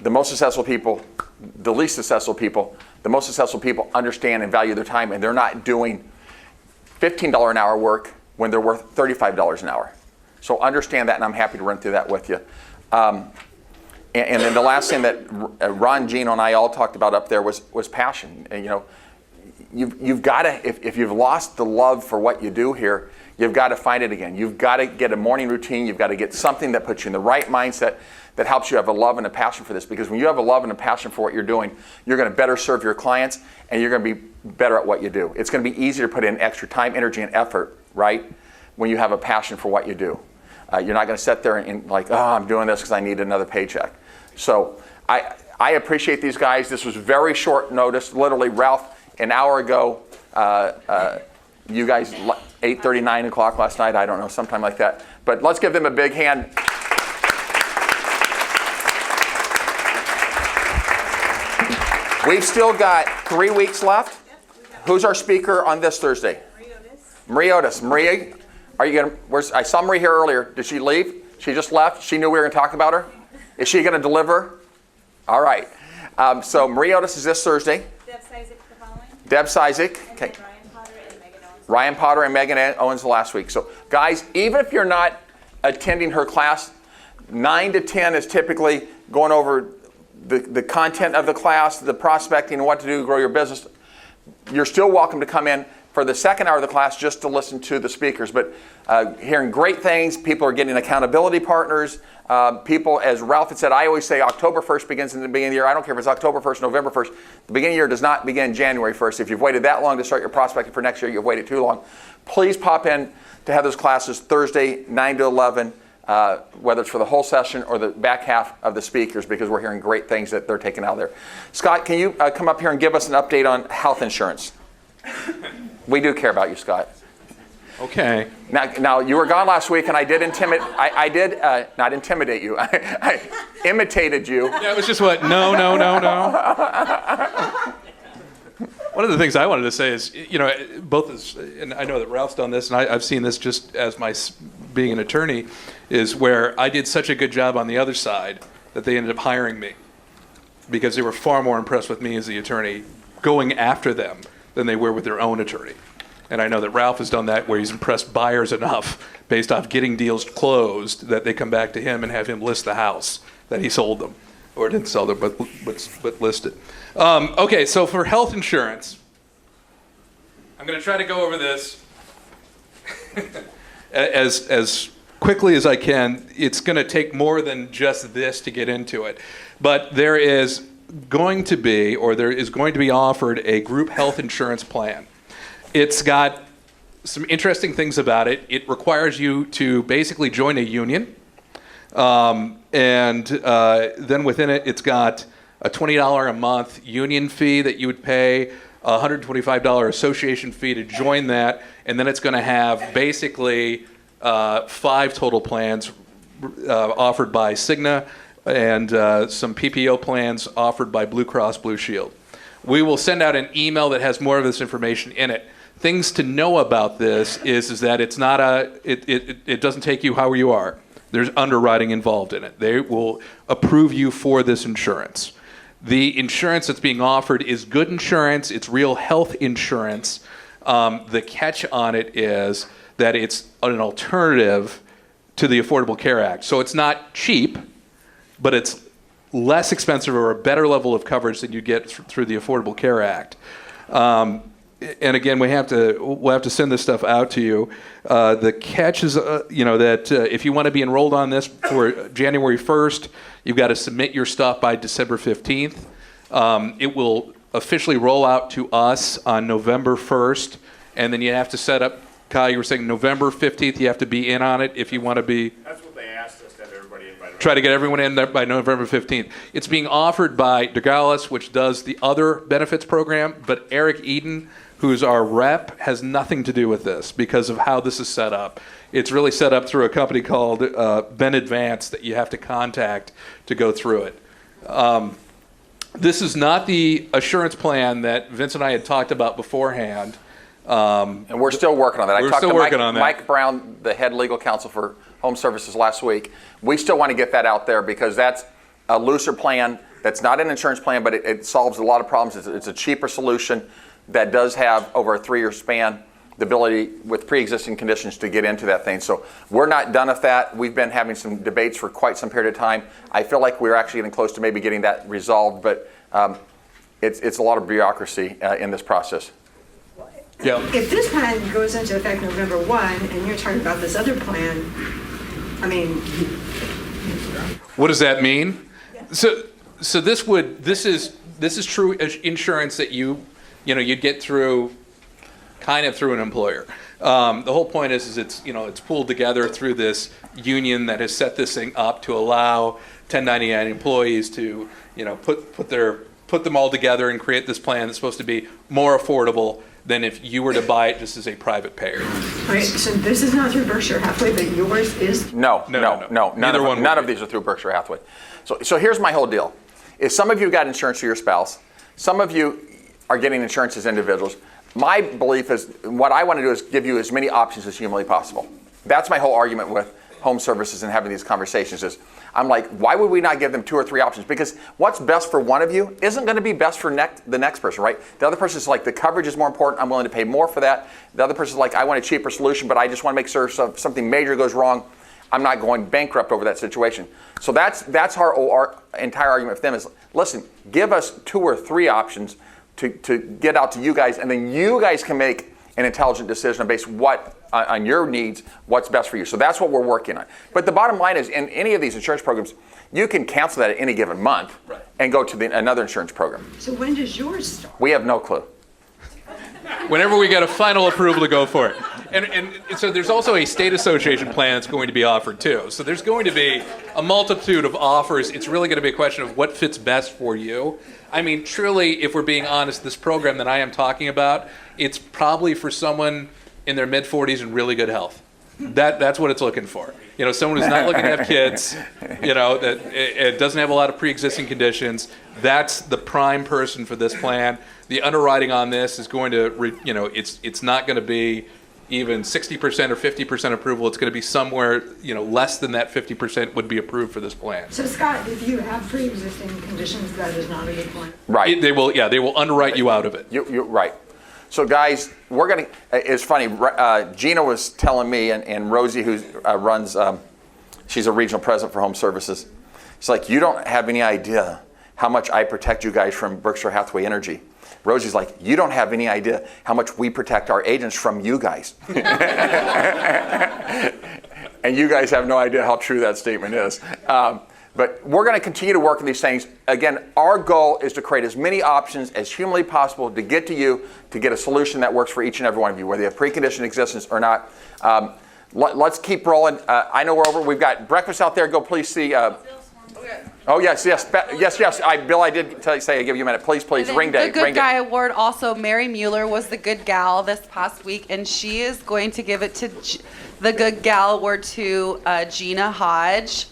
The most successful people, the least successful people, the most successful people understand and value their time, and they're not doing $15 an hour work when they're worth $35 an hour. So understand that, and I'm happy to run through that with you. And then the last thing that Ron, Gino, and I all talked about up there was passion. And, you know, you've got to, if you've lost the love for what you do here, you've got to find it again. You've got to get a morning routine. You've got to get something that puts you in the right mindset that helps you have a love and a passion for this. Because when you have a love and a passion for what you're doing, you're going to better serve your clients, and you're going to be better at what you do. It's going to be easier to put in extra time, energy, and effort, right, when you have a passion for what you do. You're not going to sit there and like, oh, I'm doing this because I need another paycheck. So I appreciate these guys. This was very short notice. Literally, Ralph, an hour ago, you guys, 8:30, 9 o'clock last night, I don't know, sometime like that. But let's give them a big hand. We've still got 3 weeks left. Who's our speaker on this Thursday? Marie Otis. Marie, are you going to, I saw Marie here earlier. Did she leave? She just left? She knew we were going to talk about her? Is she going to deliver? All right. So Marie Otis is this Thursday. Deb Cizik the following. Deb Cizik. Okay. Ryan Potter and Megan Owens the last week. So guys, even if you're not attending her class, 9 to 10 is typically going over the content of the class, the prospecting, and what to do to grow your business. You're still welcome to come in for the second hour of the class just to listen to the speakers. But hearing great things, people are getting accountability partners. People, as Ralph had said, I always say October 1st begins in the beginning of the year. I don't care if it's October 1st, November 1st. The beginning of the year does not begin January 1st. If you've waited that long to start your prospecting for next year, you've waited too long. Please pop in to Heather's classes Thursday, 9 to 11, whether it's for the whole session or the back half of the speakers, because we're hearing great things that they're taking out of there. Scott, can you come up here and give us an update on health insurance? We do care about you, Scott. Okay. Now you were gone last week, and I did not intimidate you. I imitated you. Yeah, it was just what? No. One of the things I wanted to say is, you know, both as, and I know that Ralph's done this, and I've seen this just as my being an attorney, is where I did such a good job on the other side that they ended up hiring me because they were far more impressed with me as the attorney going after them than they were with their own attorney. And I know that Ralph has done that where he's impressed buyers enough based off getting deals closed that they come back to him and have him list the house that he sold them. Or didn't sell them, but listed. Okay, so for health insurance, I'm going to try to go over this as quickly as I can. It's going to take more than just this to get into it. But there is going to be offered a group health insurance plan. It's got some interesting things about it. It requires you to basically join a union. And then within it, it's got a $20 a month union fee that you would pay, a $125 association fee to join that, and then it's going to have basically 5 total plans offered by Cigna and some PPO plans offered by Blue Cross Blue Shield. We will send out an email that has more of this information in it. Things to know about this is that it's not it doesn't take you how you are. There's underwriting involved in it. They will approve you for this insurance. The insurance that's being offered is good insurance. It's real health insurance. The catch on it is that it's an alternative to the Affordable Care Act. So it's not cheap, but it's less expensive or a better level of coverage than you get through the Affordable Care Act. And again, we'll have to send this stuff out to you. The catch is, that if you want to be enrolled on this for January 1st, you've got to submit your stuff by December 15th. It will officially roll out to us on November 1st, and then you have to set up, Kyle, you were saying November 15th, you have to be in on it if you want to be. That's what they asked us, to have everybody invited. Try to get everyone in there by November 15th. It's being offered by Douglas, which does the other benefits program, but Eric Eden, who's our rep, has nothing to do with this because of how this is set up. It's really set up through a company called Ben Advance that you have to contact to go through it. This is not the assurance plan that Vince and I had talked about beforehand. And we're still working on that. We're I talked still to working on that. Mike Brown, the head legal counsel for Home Services last week. We still want to get that out there because that's a looser plan. That's not an insurance plan, but it solves a lot of problems. It's a cheaper solution that does have, over a 3-year span, the ability with pre-existing conditions to get into that thing. So we're not done with that. We've been having some debates for quite some period of time. I feel like we're actually getting close to maybe getting that resolved, but it's a lot of bureaucracy in this process. Yeah. If this plan goes into effect November 1, and you're talking about this other plan, I mean. What does that mean? So this is true insurance that you'd get through an employer. The whole point is it's pooled together through this union that has set this thing up to allow 1099 employees to put them all together and create this plan that's supposed to be more affordable than if you were to buy it just as a private payer. Right, so this is not through Berkshire Hathaway, but yours is? No. None of these are through Berkshire Hathaway. So here's my whole deal. Is some of you got insurance for your spouse. Some of you are getting insurance as individuals. My belief is what I want to do is give you as many options as humanly possible. That's my whole argument with Home Services and having these conversations is I'm like, why would we not give them 2 or 3 options? Because what's best for one of you isn't going to be best for the next person, right? The other person is like, the coverage is more important. I'm willing to pay more for that. The other person is like, I want a cheaper solution, but I just want to make sure if something major goes wrong, I'm not going bankrupt over that situation. So that's our entire argument with them is, listen, give us 2 or 3 options to get out to you guys, and then you guys can make an intelligent decision based on your needs, what's best for you. So that's what we're working on. But the bottom line is, in any of these insurance programs, you can cancel that at any given month and go to another insurance program. So when does yours start? We have no clue. Whenever we get a final approval to go for it. And so there's also a state association plan that's going to be offered too. So there's going to be a multitude of offers. It's really going to be a question of what fits best for you. I mean, truly, if we're being honest, this program that I am talking about, it's probably for someone in their mid-40s and really good health. That's what it's looking for. Someone who's not looking to have kids, that it doesn't have a lot of pre-existing conditions. That's the prime person for this plan. The underwriting on this is going to, it's not going to be even 60% or 50% approval. It's going to be somewhere, less than that 50% would be approved for this plan. So Scott, if you have pre-existing conditions, that is not a good plan. Right. They will underwrite you out of it. You're right. So guys, we're going to, it's funny, Gina was telling me, and Rosie, who runs, she's a regional president for Home Services, she's like, you don't have any idea how much I protect you guys from Berkshire Hathaway Energy. Rosie's like, you don't have any idea how much we protect our agents from you guys. And you guys have no idea how true that statement is. But we're going to continue to work on these things. Again, our goal is to create as many options as humanly possible to get to you, to get a solution that works for each and every one of you, whether you have preconditioned existence or not. Let's keep rolling. I know we're over. We've got breakfast out there. Go please see Oh, yes. Bill, I did say I'd give you a minute. Please, ring day. The Good Guy Award, also, Mary Mueller was the Good Gal this past week, and she is going to give it to the Good Gal Award to Gina Hodge.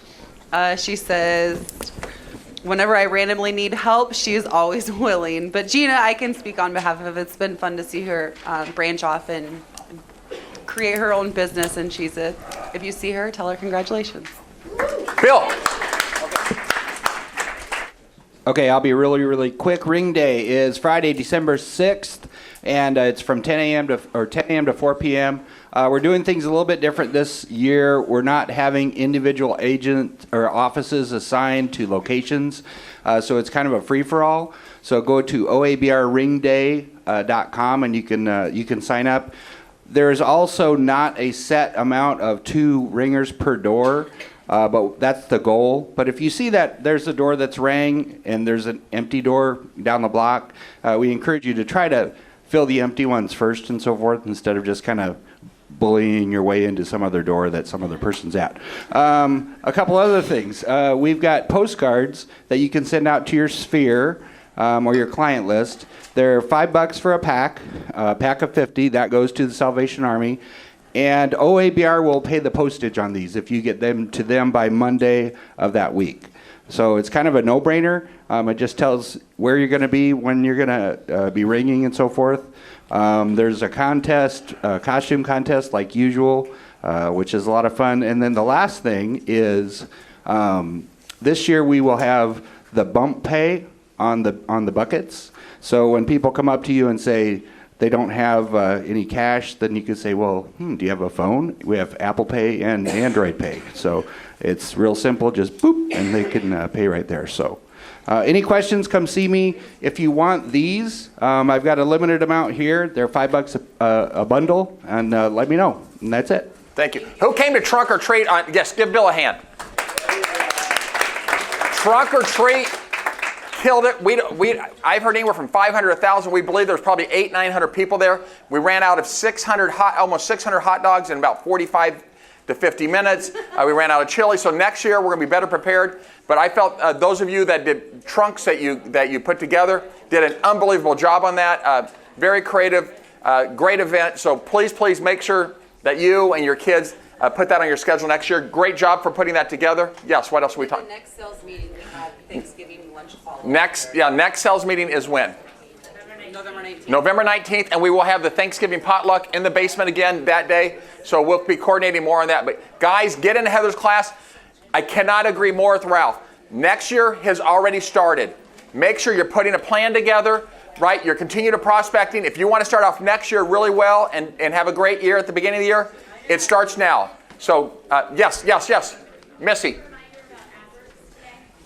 She says, whenever I randomly need help, she is always willing. But Gina, I can speak on behalf of it. It's been fun to see her branch off and create her own business, and if you see her, tell her congratulations. Bill. Okay, I'll be really quick. Ring day is Friday, December 6th, and it's from 10 a.m. to 4 p.m. We're doing things a little bit different this year. We're not having individual agent or offices assigned to locations, so it's kind of a free-for-all. So go to oabrringday.com and you can sign up. There's also not a set amount of 2 ringers per door. But that's the goal. But if you see that there's a door that's rang and there's an empty door down the block, we encourage you to try to fill the empty ones first and so forth, instead of just kind of bullying your way into some other door that some other person's at. A couple other things. We've got postcards that you can send out to your sphere or your client list. They're $5 for a pack of 50. That goes to the Salvation Army. And OABR will pay the postage on these if you get them to them by Monday of that week. So it's kind of a no-brainer. It just tells where you're going to be, when you're going to be ringing and so forth. There's a contest, a costume contest like usual, which is a lot of fun. And then the last thing is this year we will have the bump pay on the buckets. So when people come up to you and say, they don't have any cash, then you could say, well, do you have a phone? We have Apple Pay and Android Pay. So it's real simple, just boop, and they can pay right there. So any questions, come see me. If you want these, I've got a limited amount here. They're $5 a bundle, and let me know. And that's it. Thank you. Who came to Trunk or Treat on, yes, give Bill a hand. Trunk or Treat. Killed it. I've heard anywhere from 500 to 1,000. We believe there's probably 900 people there. We ran out of almost 600 hot dogs in about 45 to 50 minutes. We ran out of chili. So next year we're going to be better prepared. But I felt those of you that did trunks that you put together did an unbelievable job on that. Very creative, great event. So please make sure that you and your kids put that on your schedule next year. Great job for putting that together. Yes. What else are we talking? The next sales meeting we have Thanksgiving lunch follow-up. Next sales meeting is when? November 19th. November 19th, and we will have the Thanksgiving potluck in the basement again that day. So we'll be coordinating more on that. But guys, get into Heather's class. I cannot agree more with Ralph. Next year has already started. Make sure you're putting a plan together, right? You're continuing to prospecting. If you want to start off next year really well and have a great year at the beginning of the year, it starts now. So yes. Missy.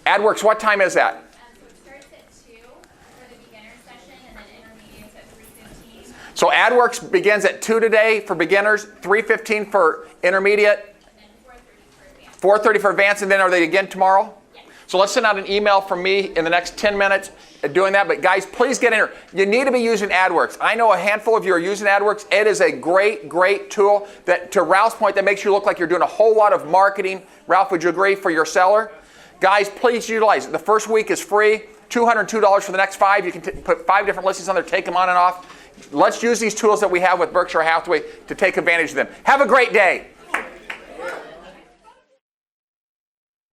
AdWorks, what time is that? So AdWorks begins at 2 today for beginners, 3:15 for intermediate, 4:30 for advanced, and then are they again tomorrow? So let's send out an email from me in the next 10 minutes doing that. But guys, please get in here. You need to be using AdWorks. I know a handful of you are using AdWorks. It is a great tool that, to Ralph's point, that makes you look like you're doing a whole lot of marketing. Ralph, would you agree, for your seller? Guys, please utilize it. The first week is free, $202 for the next 5. You can put 5 different listings on there, take them on and off. Let's use these tools that we have with Berkshire Hathaway to take advantage of them. Have a great day.